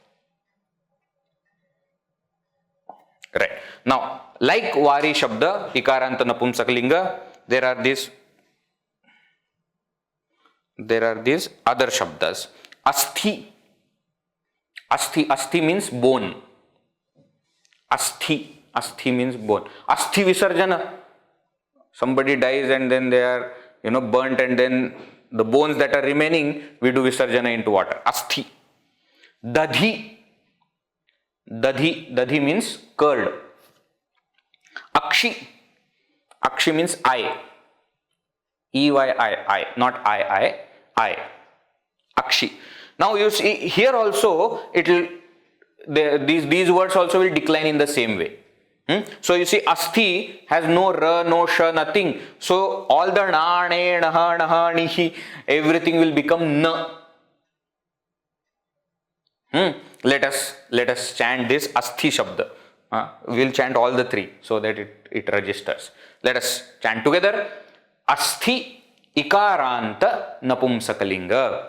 Right. Now, like Vari Shabda, Ikaranta Napumsakalinga, there are these other Shabdas. Asthi. Asthi means bone. Asthi means bone. Asthi Visarjana. Somebody dies and then they are burnt, and then the bones that are remaining, we do Visarjana into water. Asthi. Dadhi. Dadhi means curd. Akshi means eye. E-Y-I, not I. Akshi. Now you see here also these words also will decline in the same way. So you see Asthi has no ra, no sha, nothing. So all the na, ne, naha, naha, nihi, everything will become na. Let us chant this Asthi Shabda. We will chant all the three so that it registers. Let us chant together. Asthi Ikaranta Napumsakalinga.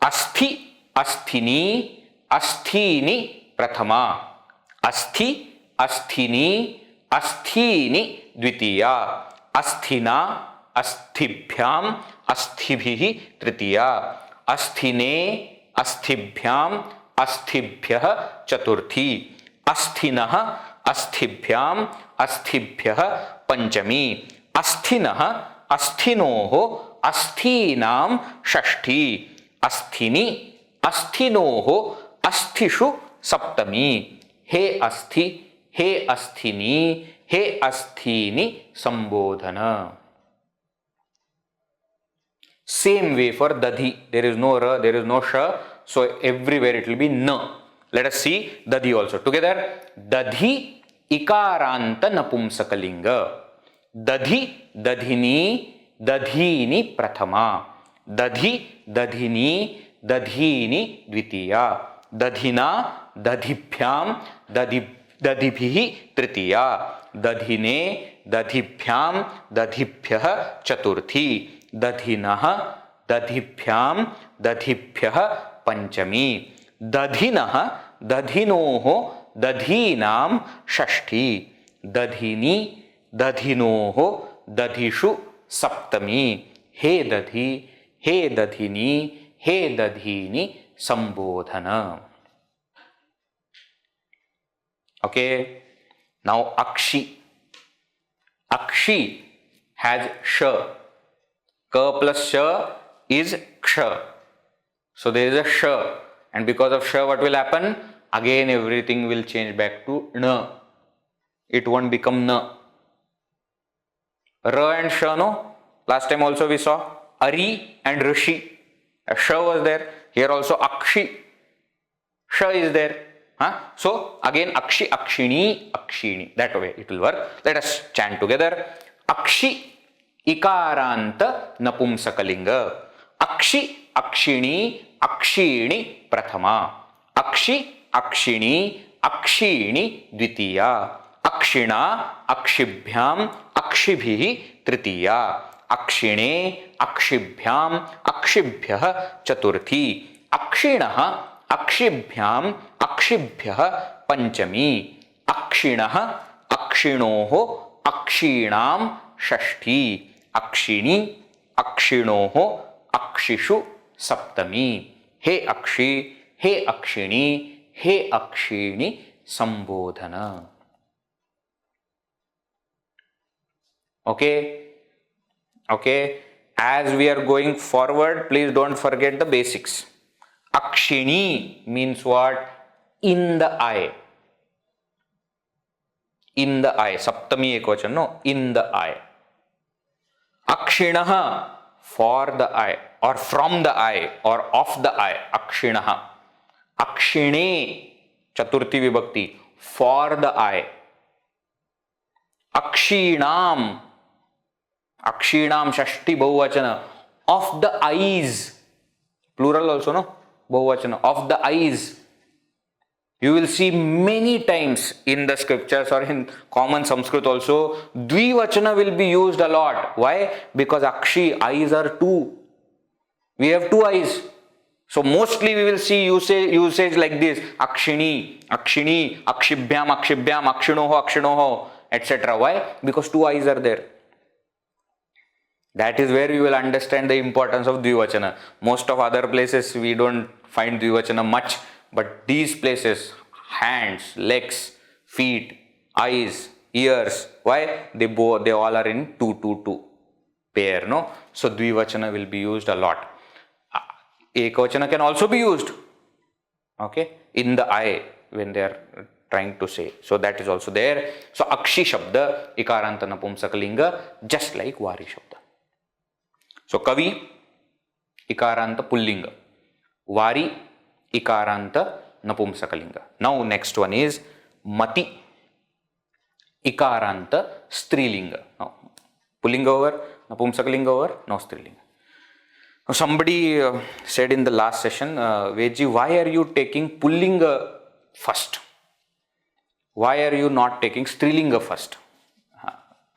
Asthi Asthini Asthini Prathama. Asthi Asthini Asthini Dvitiya. Asthina Asthibhyam Asthibhihi Tritiya. Asthine Asthibhyam Asthibhyah Chaturthi. Asthinah Asthibhyam Asthibhyah Panchami. Asthinah Asthinoho Asthinam Shashti. Asthini Asthinoho Asthishu Saptami. He Asthi, He Asthini, He Asthini Sambodhana. Same way for Dadhi. There is no Ra, there is no Sha. So everywhere it will be Na. Let us see Dadhi also. Together. Dadhi Ikaranta Napumsakalinga. Dadhi Dadhini Dadhini Prathama. Dadhi Dadhini Dadhini Dvitiya. Dadhina Dadhibhyam Dadibhihi Tritiya. Dadhine Dadhibhyam Dadhibhyah Chaturthi. Dadhinah Dadhibhyam Dadhibhyah Panchami. Dadhinah Dadhinoho Dadhinam Shashti. Dadhini Dadhinoho Dadhishu Saptami. He Dadhi, He Dadhini, He Dadhini Sambodhana. Okay. Now Akshi. Akshi has Sha. Ka plus Sha is Ksha. So there is a Sha. And because of Sha, what will happen? Again everything will change back to Na. It won't become Na. Ra and Sha, no? Last time also we saw Ari and Rishi. A Sha was there. Here also Akshi. Sha is there. So again Akshi, Akshini, Akshini. That way it will work. Let us chant together. Akshi Ikaranta Napumsakalinga. Akshi, Akshini, Akshini Prathama. Akshi, Akshini, Akshini Dvitiya. Akshina, Akshibhyam, Akshibhihi Tritiya. Akshine, Akshibhyam, Akshibhyah Chaturthi. Akshinah, Akshibhyam, Akshibhyah Panchami. Akshinah, Akshinoho, Akshinam Shashti. Akshini, Akshinoho, Akshishu Saptami. He Akshi, He Akshini, He Akshini Sambodhana. Okay. As we are going forward, please don't forget the basics. Akshini means what? in the eye. In the eye. Saptami ekvachan, no? In the eye. Akshinaha, for the eye, or from the eye, or of the eye. Akshinaha. Akshine, chaturthi vibhakti, for the eye. Akshinam, Akshinam, Shashti Bahuvachana, of the eyes. Plural also, no? Bahuvachana, of the eyes. You will see many times in the scriptures or in common Sanskrit also, Dvivachana will be used a lot. Why? Because Akshi, eyes are two. We have two eyes. So mostly we will see usage like this. Akshini, Akshini, Akshibhyam, Akshibhyam, Akshinoho, Akshinoho, etc. Why? Because two eyes are there. That is where you will understand the importance of Dvivachana. Most of other places we don't find Dvivachana much. But these places, hands, legs, feet, eyes, ears, why? They all are in 2 pair, no? So Dvivachana will be used a lot. Ekvachana can also be used, okay, in the eye when they are trying to say. So that is also there. So Akshi Shabda, Ikaranta Napumsakalinga, just like Vari Shabda. So Kavi, Ikaranta Pullinga. Vari, Ikaranta Napumsakalinga. Now next one is Mati, Ikaranta Strilinga. Now Pullinga over, Napumsakalinga over, now Strilinga. Now somebody said in the last session, Veji, why are you taking Pullinga first? Why are you not taking Strilinga first?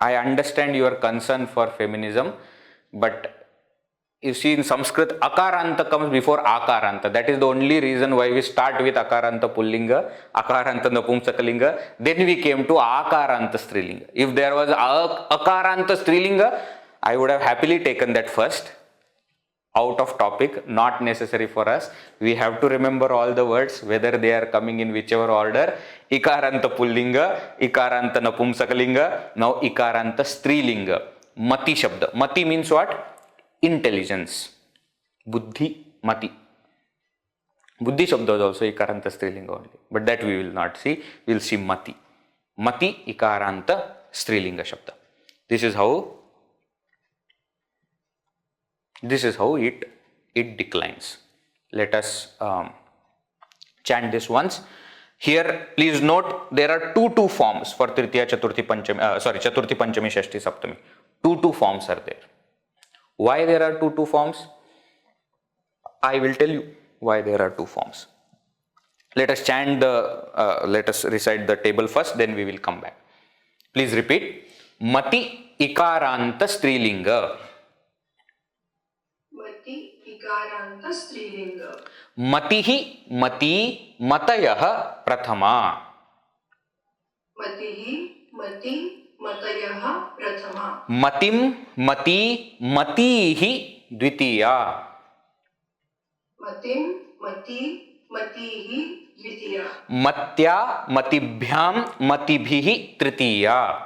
I understand your concern for feminism, but you see in Sanskrit, Akaranta comes before Akaranta. That is the only reason why we start with Akaranta Pullinga, Akaranta Napumsakalinga. Then we came to Akaranta Strilinga. If there was Akaranta Strilinga, I would have happily taken that first. Out of topic, not necessary for us. We have to remember all the words, whether they are coming in whichever order. Ikaranta Pullinga, Ikaranta Napumsakalinga, now Ikaranta Strilinga. Mati Shabda. Mati means what? Intelligence. Buddhi, Mati. Buddhi Shabda is also Ikaranta Strilinga only. But that we will not see. We will see Mati. Mati, Ikaranta Strilinga Shabda. This is how it declines. Let us chant this once. Here, please note, there are two forms for Tritiya, Chaturthi, Panchami, Chaturthi, Panchami, Shashti, Saptami. Two forms are there. Why there are two forms? I will tell you why there are two forms. Let us chant let us recite the table first, then we will come back. Please repeat. Mati, Ikaranta, Strilinga. Ikaranta Strilinga. Matihi, Mati, Matayaha, Prathama. Matihi, Mati, Matayaha, Prathama. Matim, Mati, Matihi, Dvitiya. Matim, Mati, Matihi, Dvitiya. Matya, Matibhyam, Matibhihi, Tritiya.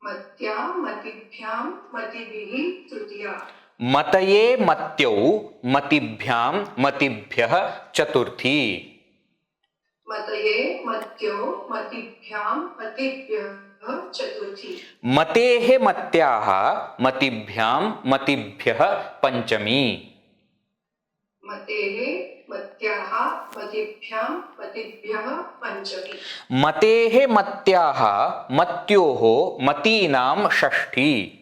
Matya, Matibhyam, Matibihi, Tritiya. Mataye Matyau Matibhyam Matibhyah Chaturthi. Mataye Matyo Matibhyam Matibhyah Chaturthi. Matehe Matyaha Matibhyam Matibhyah Panchami. Matehe Matyaha Matibhyam Matibhyah Panchami. Matehe Matyaha Matyoho Matinam Shashti.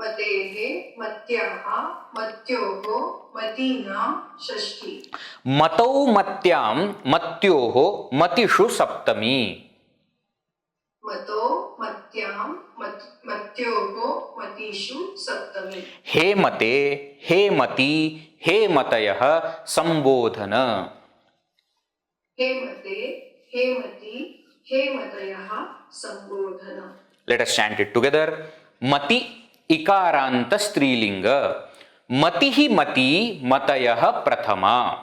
Matehe Matyaha Matyoho Matinam Shashti. Matau Matyam Matyoho Matishu Saptami. Mato Matyam Matyoho Matishu Saptami. He Mate, He Mati, He Matayah Sambodhana. He Mate, He Mati, He Matayaha Sambodhana. Let us chant it together. Mati Ikaranta Strilinga. Matihi Mati Matayah Prathama.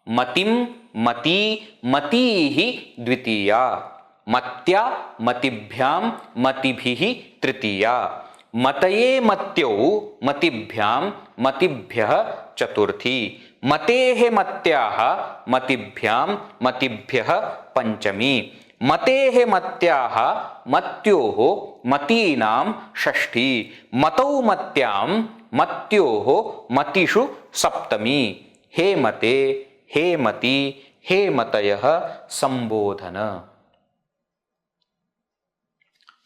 Matim Mati Matihi Dvitiya. Matya Matibhyam Matibhihi Tritiya. Mataye matyau matibhyam matibhyah chaturthi. Matehe matyaha matibhyam matibhyah panchami. Matehe matyaha matyoho matinam shashti. Matau matyam matyoho matishu saptami. He mate, he mati, he matayah sambodhana.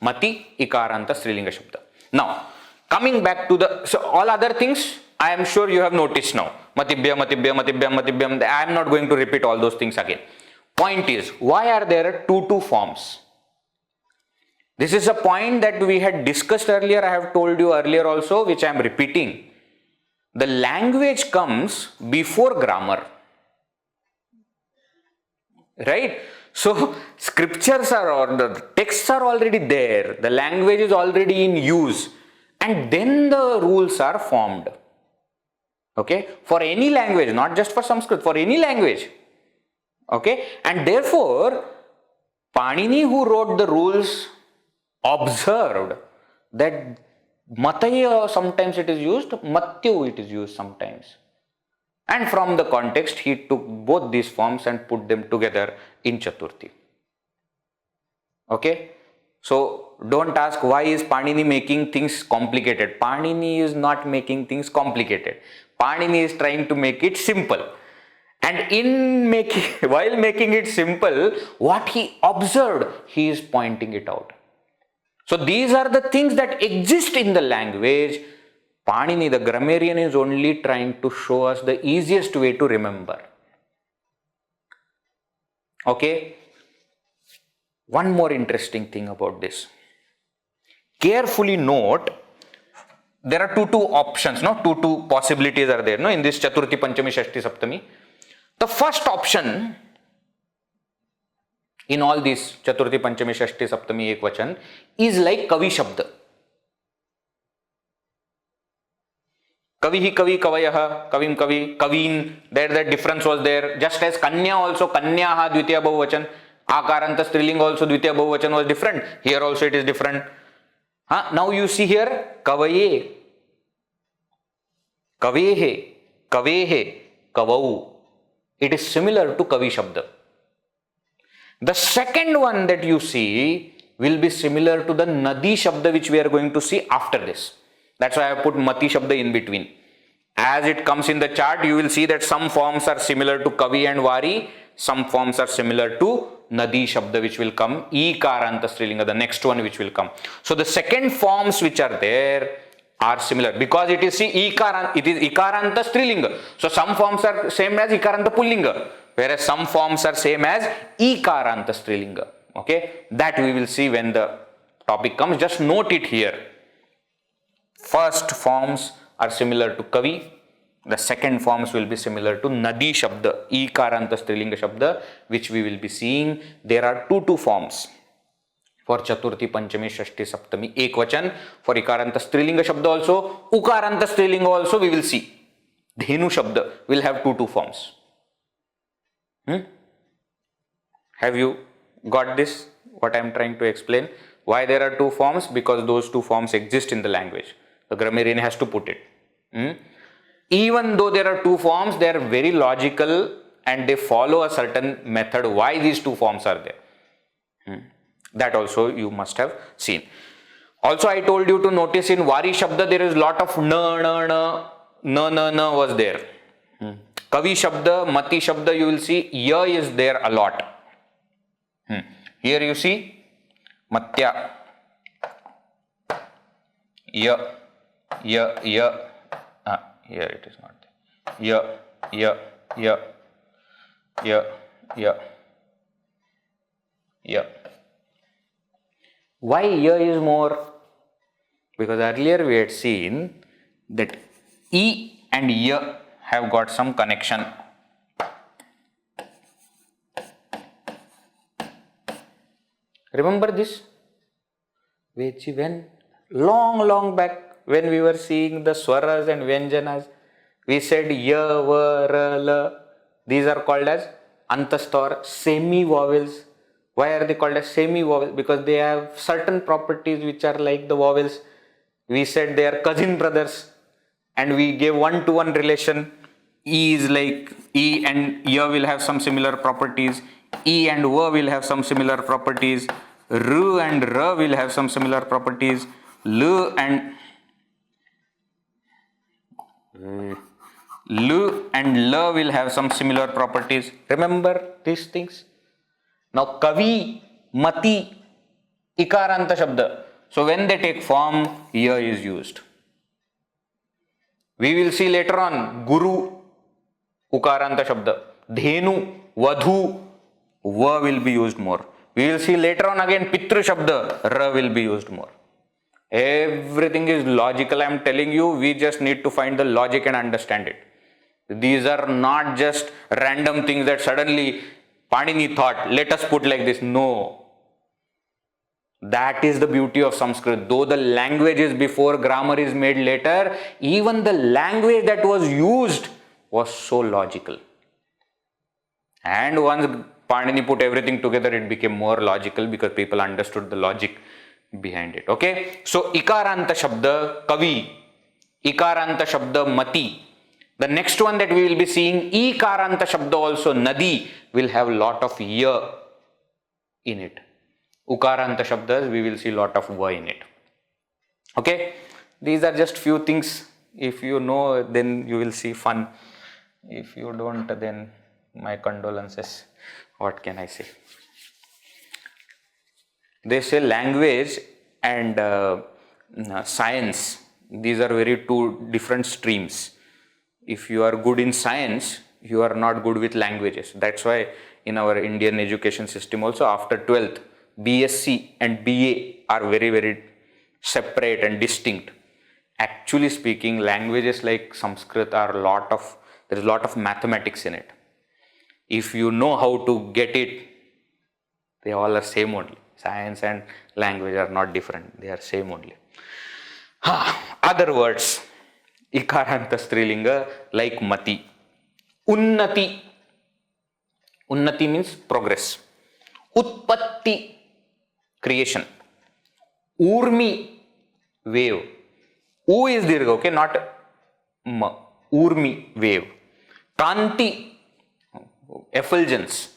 Mati, Ikaranta, Strilinga Shabda. Now, coming back to so all other things, I am sure you have noticed now. Matibhya, Matibhya, Matibhya, Matibhya. I am not going to repeat all those things again. Point is, why are there two forms? This is a point that we had discussed earlier. I have told you earlier also, which I am repeating. The language comes before grammar. Right? So, scriptures or the texts are already there. The language is already in use. And then the rules are formed. Okay? For any language, not just for Sanskrit, for any language. Okay? And therefore, Panini, who wrote the rules, observed that Mataya sometimes it is used, Matyu it is used sometimes. And from the context, he took both these forms and put them together in Chaturthi. Okay? So, don't ask why is Panini making things complicated. Panini is not making things complicated. Panini is trying to make it simple. And while making it simple, what he observed, he is pointing it out. So these are the things that exist in the language. Panini, the grammarian, is only trying to show us the easiest way to remember. Okay? One more interesting thing about this. Carefully note, there are two options, no? Two possibilities are there, no? In this Chaturthi, Panchami, Shashti, Saptami. The first option in all these Chaturthi, Panchami, Shashti, Saptami, Ekvachan is like Kavi Shabda. Kavihi Kavi, Kavayah, Kavim Kavi, Kavin, there the difference was there. Just as Kanya also, Kanyaha, Dvitiya Bahuvachan, Akaranta Striling also, Dvitiya Bahuvachan was different. Here also it is different. Now you see here, Kavaye, Kavehe, Kavehe, Kavau. It is similar to Kavi Shabda. The second one that you see will be similar to the Nadi Shabda, which we are going to see after this. That's why I have put Mati Shabda in between. As it comes in the chart, you will see that some forms are similar to Kavi and Vari, some forms are similar to Nadi Shabda, which will come, Ikaranta Strilinga, the next one which will come. So the second forms which are there are similar, because it is Ikaranta Strilinga. So some forms are same as Ikaranta Pullinga, whereas some forms are same as Ikaranta Strilinga. Okay, that we will see when the topic comes. Just note it here. First forms are similar to Kavi. The second forms will be similar to Nadi Shabda, Ikaranta Strilinga Shabda, which we will be seeing. There are two forms for Chaturthi, Panchami, Shashti, Saptami, Ekvachan. For Ikaranta Strilinga Shabda also, Ukaranta Strilinga also we will see. Dhenu Shabda will have two forms. Have you got this? What I am trying to explain? Why there are two forms? Because those two forms exist in the language. The grammarian has to put it. Even though there are two forms, they are very logical and they follow a certain method why these two forms are there. That also you must have seen. Also, I told you to notice in Vari Shabda there is lot of na was there. Kavi Shabda, Mati Shabda, you will see ya is there a lot. Here you see Matya, ya. Here it is not there. Ya. Why ya is more? Because earlier we had seen that E and ya have got some connection. Remember this? When long back, when we were seeing the swaras and vyanjanas, we said ya, va, ra, la. These are called as antasthor, semi-vowels. Why are they called as semi-vowels? Because they have certain properties which are like the vowels. We said they are cousin brothers and we gave one-to-one relation. E is like E and Y will have some similar properties. E and W will have some similar properties. R and R will have some similar properties. L and L will have some similar properties. Remember these things? Now Kavi, Mati, Ikaranta Shabda. So when they take form, Ya is used. We will see later on Guru, Ukaranta Shabda. Dhenu, Vadhu, Va will be used more. We will see later on again Pitru Shabda, Ra will be used more. Everything is logical. I am telling you, we just need to find the logic and understand it. These are not just random things that suddenly Panini thought, let us put like this. No. That is the beauty of Sanskrit. Though the language is before, grammar is made later, even the language that was used was so logical. And once Panini put everything together, it became more logical because people understood the logic behind it. Okay. So Ikaranta Shabda, Kavi, Ikaranta Shabda, Mati. The next one that we will be seeing, Ikaranta Shabda also, Nadi, will have a lot of Ya in it. Ukaranta Shabdas, we will see a lot of Va in it. Okay. These are just few things. If you know, then you will see fun. If you don't, then my condolences. What can I say? They say language and science, these are very two different streams. If you are good in science, you are not good with languages. That's why in our Indian education system also, after 12th, BSc and BA are very, very separate and distinct. Actually speaking, languages like Sanskrit are there is a lot of mathematics in it. If you know how to get it, they all are same only. Science and language are not different. They are same only. Other words, Ikaranta Strilinga like Mati. Unnati. Unnati means progress. Utpatti, creation. Urmi, wave. U is dirgha, okay, not ma. Urmi, wave. Kanti, effulgence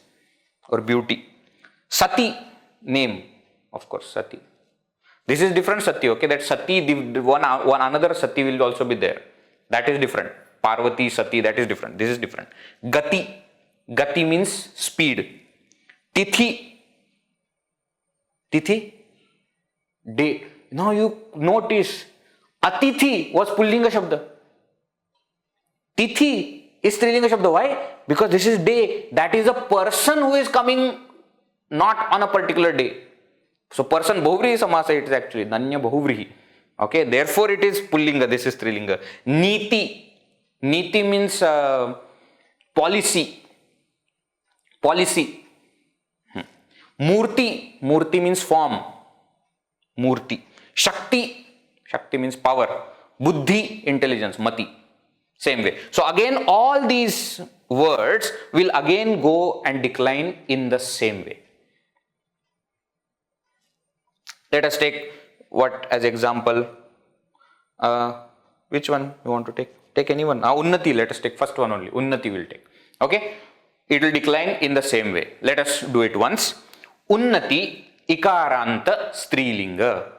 or beauty. Sati, name, of course, Sati. This is different Sati, okay, that Sati, one another Sati will also be there. That is different. Parvati, Sati, that is different. This is different. Gati, Gati means speed. Tithi, Tithi, day. Now you notice, Atithi was Pullinga Shabda. Tithi is Strilinga Shabda. Why? Because this is day. That is a person who is coming not on a particular day. So person Bahuvrihi Samasa it is actually. Nanya Bahuvrihi. Okay. Therefore it is Pullinga. This is Strilinga. Niti. Niti means policy. Policy. Murti. Murti means form. Murti. Shakti. Shakti means power. Buddhi, intelligence. Mati. Same way. So again all these words will again go and decline in the same way. Let us take what as example? Which one you want to take? Take anyone. Unnati, let us take first one only. Unnati will take. Okay. It will decline in the same way. Let us do it once. Unnati, Ikaranta, Strilinga.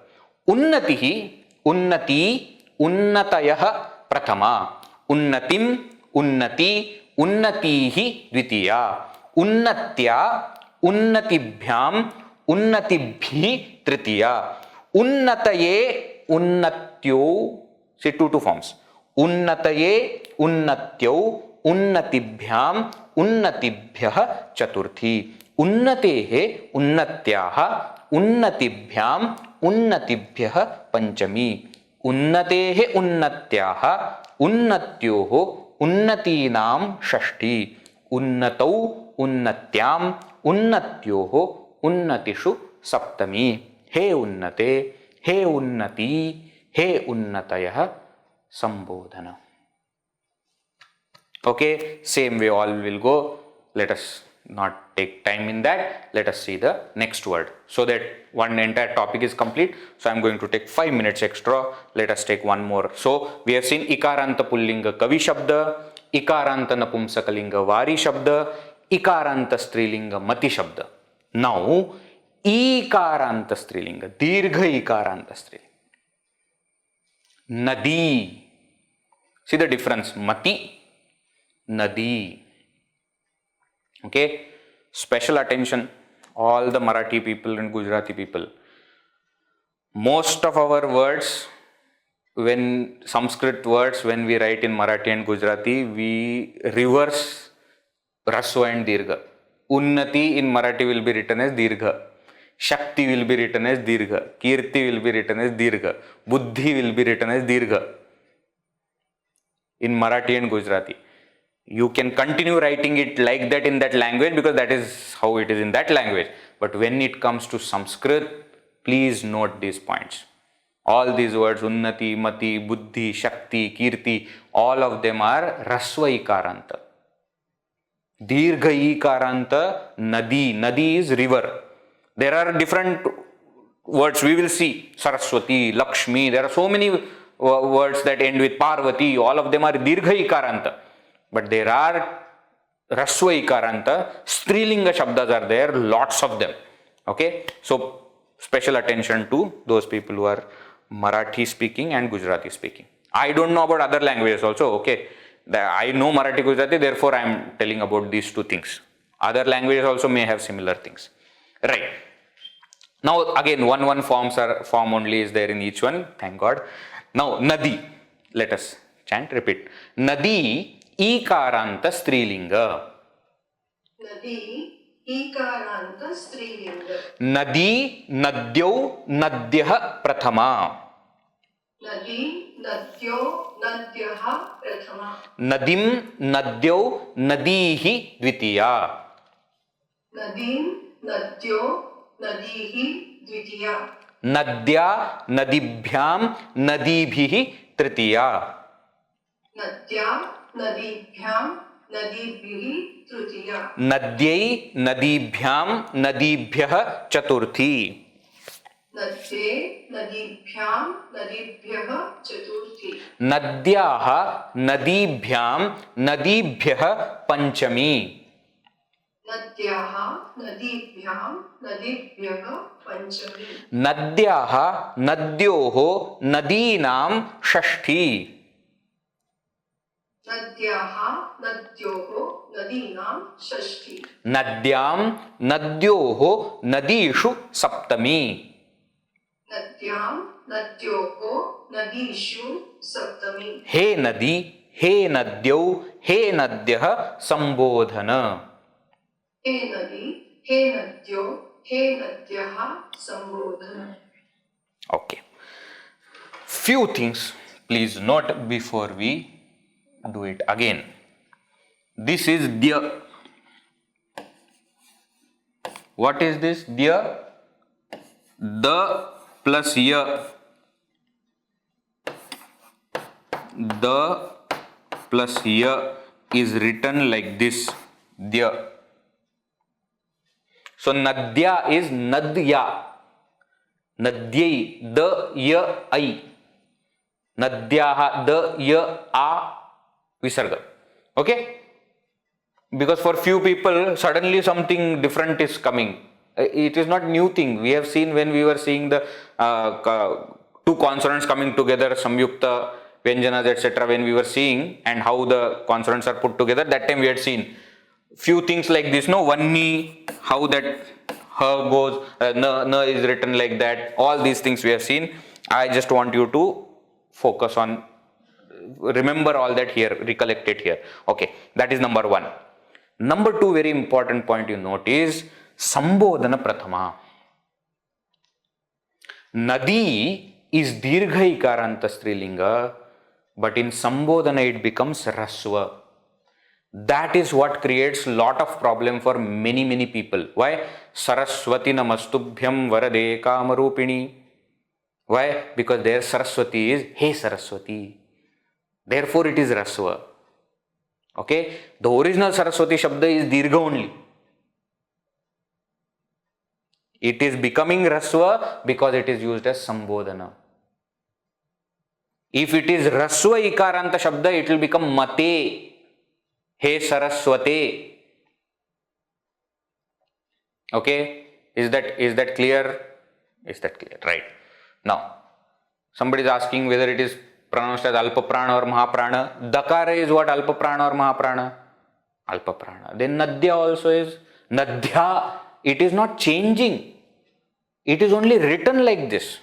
Unnatihi, Unnati, Unnatayaha, Prathama. Unnatim, Unnati, Unnatihi, Dvitiya. Unnatya, Unnatibhyam, Unnatibhi, Tritiya. Unnataye, Unnatyo. See two forms. Unnataye, Unnatyo, Unnatibhyam, Unnatibhyah, Chaturthi. Unnatehe, Unnatyaha, Unnatibhyam, Unnatibhyah, Panchami. Unnatehe, Unnatyaha, Unnatyoho, Unnatinam, Shashti. Unnatau, Unnatyam, Unnatyoho, Unnatishu, Saptami. He Unnate, He Unnati, He Unnatayah, Sambodhana. Okay, same way all will go. Let us not take time in that. Let us see the next word so that one entire topic is complete. So I'm going to take 5 minutes extra. Let us take one more. So we have seen Ikaranta Pullinga Kavi Shabda, Ikaranta Napumsakalinga Vari Shabda, Ikaranta Strilinga Mati Shabda. Now, Ikaranta Strilinga, Dirgha Ikaranta Strilinga. Nadi. See the difference. Mati, Nadi. Okay. Special attention, all the Marathi people and Gujarati people. Most of our words, when Sanskrit words, when we write in Marathi and Gujarati, we reverse Raswa and Dirgha. Unnati in Marathi will be written as Dirgha. Shakti will be written as Dirgha. Kirti will be written as Dirgha. Buddhi will be written as Dirgha. In Marathi and Gujarati. You can continue writing it like that in that language because that is how it is in that language. But when it comes to Sanskrit, please note these points. All these words, Unnati, Mati, Buddhi, Shakti, Kirti, all of them are Rasva Ikaranta. Dirgha Ikaranta, Nadi. Nadi is river. There are different words we will see. Saraswati, Lakshmi, there are so many words that end with Parvati. All of them are Dirgha Ikaranta. But there are Rasva Ikaranta. Strilinga Shabdas are there. Lots of them. Okay. So special attention to those people who are Marathi speaking and Gujarati speaking. I don't know about other languages also. Okay. I know Marathi, Gujarati, therefore I am telling about these two things. Other languages also may have similar things. Right. Now again, one form only is there in each one. Thank God. Now Nadi. Let us chant, repeat. Nadi Ikaranta Strilinga. Nadi Ikaranta Strilinga. Nadi Nadyau Nadyah Prathama. Nadi Nadyo Nadyaha Prathama. Nadim Nadyau Nadihi Dvitiya. Nadim Nadyo Nadihi Dvitiya. Nadya Nadibhyam Nadibhihi Tritiya. Nadya Nadibhyam Nadibhihi Tritiya. Nadyai Nadibhyam Nadibhyah Chaturthi. Nadye Nadibhyam Nadibhyah Chaturthi. Nadyaha Nadibhyam Nadibhyah Panchami. Nadyaha Nadibhyam Nadibhyah Panchami. Nadyaha Nadyoho Nadinam Shashthi. Nadyaha Nadyoho Nadinam Shashti. Nadyam Nadyoho Nadishu Saptami. Nadyam Nadyoho Nadishu Saptami. He Nadi, He Nadyau, He Nadyah Sambodhana. He Nadi, He Nadyo, He Nadyaha Sambodhana. Okay. Few things please note before we do it again. This is Dya. What is this? Dya. The plus Ya. The plus Ya is written like this. Dya. So Nadya is Nadya. Nadyai. The Ya I. Nadyaha. The Ya A. Visarga. Okay? Because for few people, suddenly something different is coming. It is not new thing. We have seen when we were seeing the two consonants coming together, Samyukta, Vyanjanas, etc. When we were seeing and how the consonants are put together, that time we had seen few things like this. No, Vanni, how that Ha goes, Na is written like that. All these things we have seen. I just want you to focus on, remember all that here, recollect it here. Okay, that is number one. Number two, very important point you note is Sambodhana Prathama. Nadi is Dirgha Ikaranta Strilinga, but in Sambodhana it becomes Rasva. That is what creates lot of problem for many people. Why? Saraswati Namastubhyam Varade Kamarupini. Why? Because their Saraswati is Hey Saraswati. Therefore it is Rasva. Okay? The original Saraswati Shabda is Dirgha only. It is becoming rasva because it is used as sambodhana. If it is rasva ikaranta shabda, it will become mate, he saraswate. Okay, is that clear? Is that clear? Right. Now, somebody is asking whether it is pronounced as alpa prana or mahaprana. Dakara is what, alpa prana or mahaprana? Alpa prana. Then nadya also is nadya. It is not changing. It is only written like this.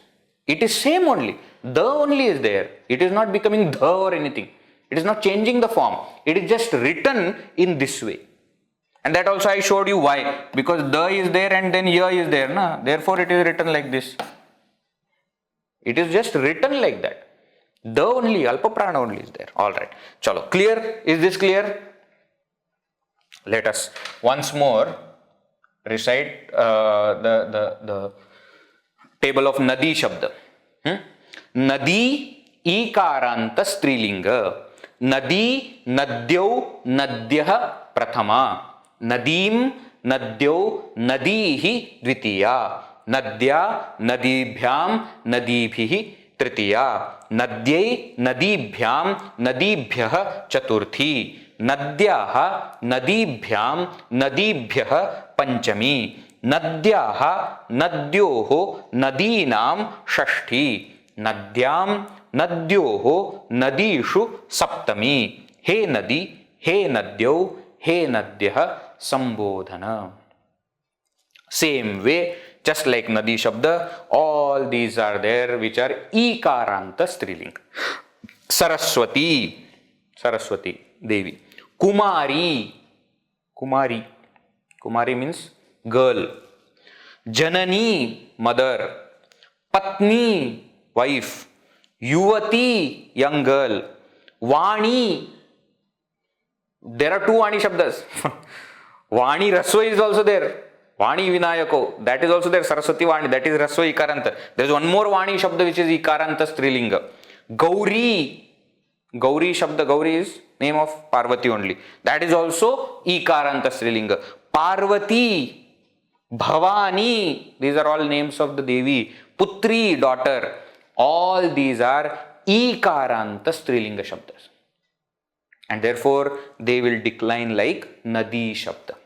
It is same only. The only is there. It is not becoming the or anything. It is not changing the form. It is just written in this way. And that also I showed you why. Because the is there and then ya is there. Na? Therefore it is written like this. It is just written like that. The only, alpa prana only is there. Alright. Chalo. Clear? Is this clear? Let us once more recite the table of Nadi Shabda. Nadi Ikaranta Strilinga. Nadi Nadyau Nadyah Prathama. Nadim Nadyau Nadihi Dvitiya. Nadya Nadibhyam Nadibhihi Tritiya. Nadyai Nadibhyam Nadibhyah Chaturthi. Nadyaha Nadibhyam Nadibhyah Panchami. Nadyaha Nadyoho Nadinam Shashti. Nadyam Nadyoho Nadishu Saptami. He Nadi, He Nadyo, He Nadyah Sambodhana. Same way, just like Nadi Shabda, all these are there which are Ikaranta Strilinga. Saraswati, Saraswati Devi. Kumari, Kumari. Kumari means girl. Janani, mother. Patni, wife. Yuvati, young girl. Vani, there are two Vani Shabdas. Vani Raswa is also there. Vani Vinayako, that is also there. Saraswati Vani, that is Raswa Ikaranta. There is one more Vani Shabda which is Ikaranta Strilinga. Gauri, Gauri Shabda, Gauri is name of Parvati only. That is also Ikaranta Strilinga. Parvati, Bhavani, these are all names of the Devi. Putri, daughter. All these are Ikaranta Strilinga Shabdas. And therefore, they will decline like Nadi Shabda.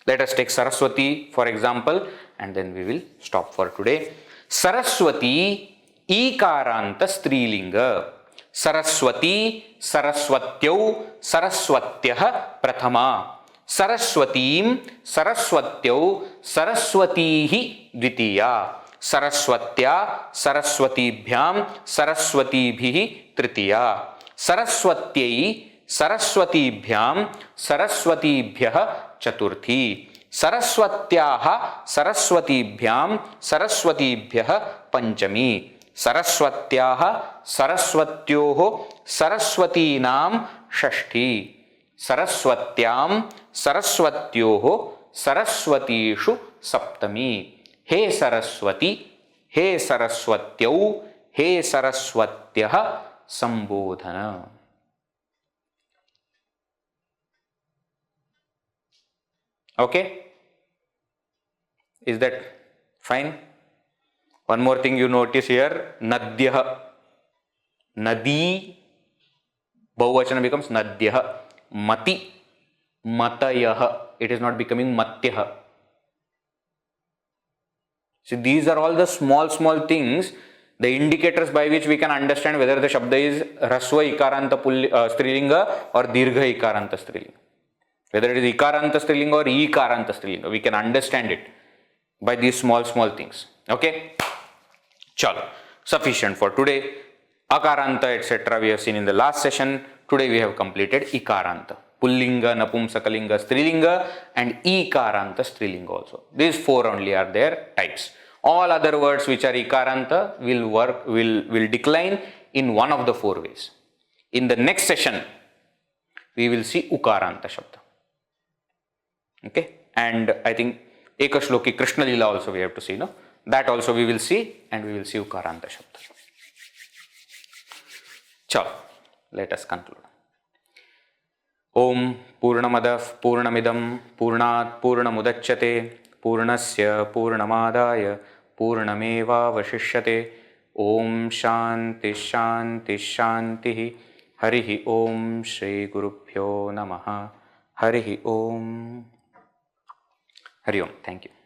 Let us take Saraswati for example, and then we will stop for today. Saraswati Ikaranta Strilinga. Saraswati Saraswatyau Saraswatyah Prathama. Saraswatim Saraswatyau Saraswatihi Dvitiya. Saraswatya Saraswatibhyam Saraswatibhihi Tritiya. Saraswatyai Saraswatibhyam Saraswatibhyah Chaturthi. Saraswatyaha Saraswatibhyam Saraswatibhyah Panchami. Saraswatyaha Saraswatyoho Saraswatinam Shashti. Saraswatyam Saraswatyoho Saraswatishu Saptami. He Saraswati, He Saraswatyau, He Saraswatyah Sambodhana. Okay? Is that fine? One more thing you notice here, Nadyah. Nadi, Bahuvachana becomes Nadyah. Mati, Matayah. It is not becoming Matyah. See, these are all the small things, the indicators by which we can understand whether the Shabda is Raswa Ikaranta Strilinga or Dirgha Ikaranta Strilinga. Whether it is Ikaranta Strilinga or Ikaranta Strilinga. We can understand it by these small things. Okay? Chalo. Sufficient for today. Akaranta, etc. we have seen in the last session. Today we have completed Ikaranta. Pullinga, Napumsakalinga, Strilinga and Ikaranta Strilinga also. These four only are their types. All other words which are Ikaranta will decline in one of the four ways. In the next session, we will see Ukaranta Shabda. Okay? And I think Ekashloki Krishna Lila also we have to see, no? That also we will see, and we will see Ukaranta Shabda. Chalo, let us conclude. Om पूर्णमदः पूर्णमिदं पूर्णात् पूर्णमुदच्यते पूर्णस्य पूर्णमादाय पूर्णमेवावशिष्यते ओम शांति शांति शांति हरि ओम श्री गुरुभ्यो नमः हरि ओम thank you.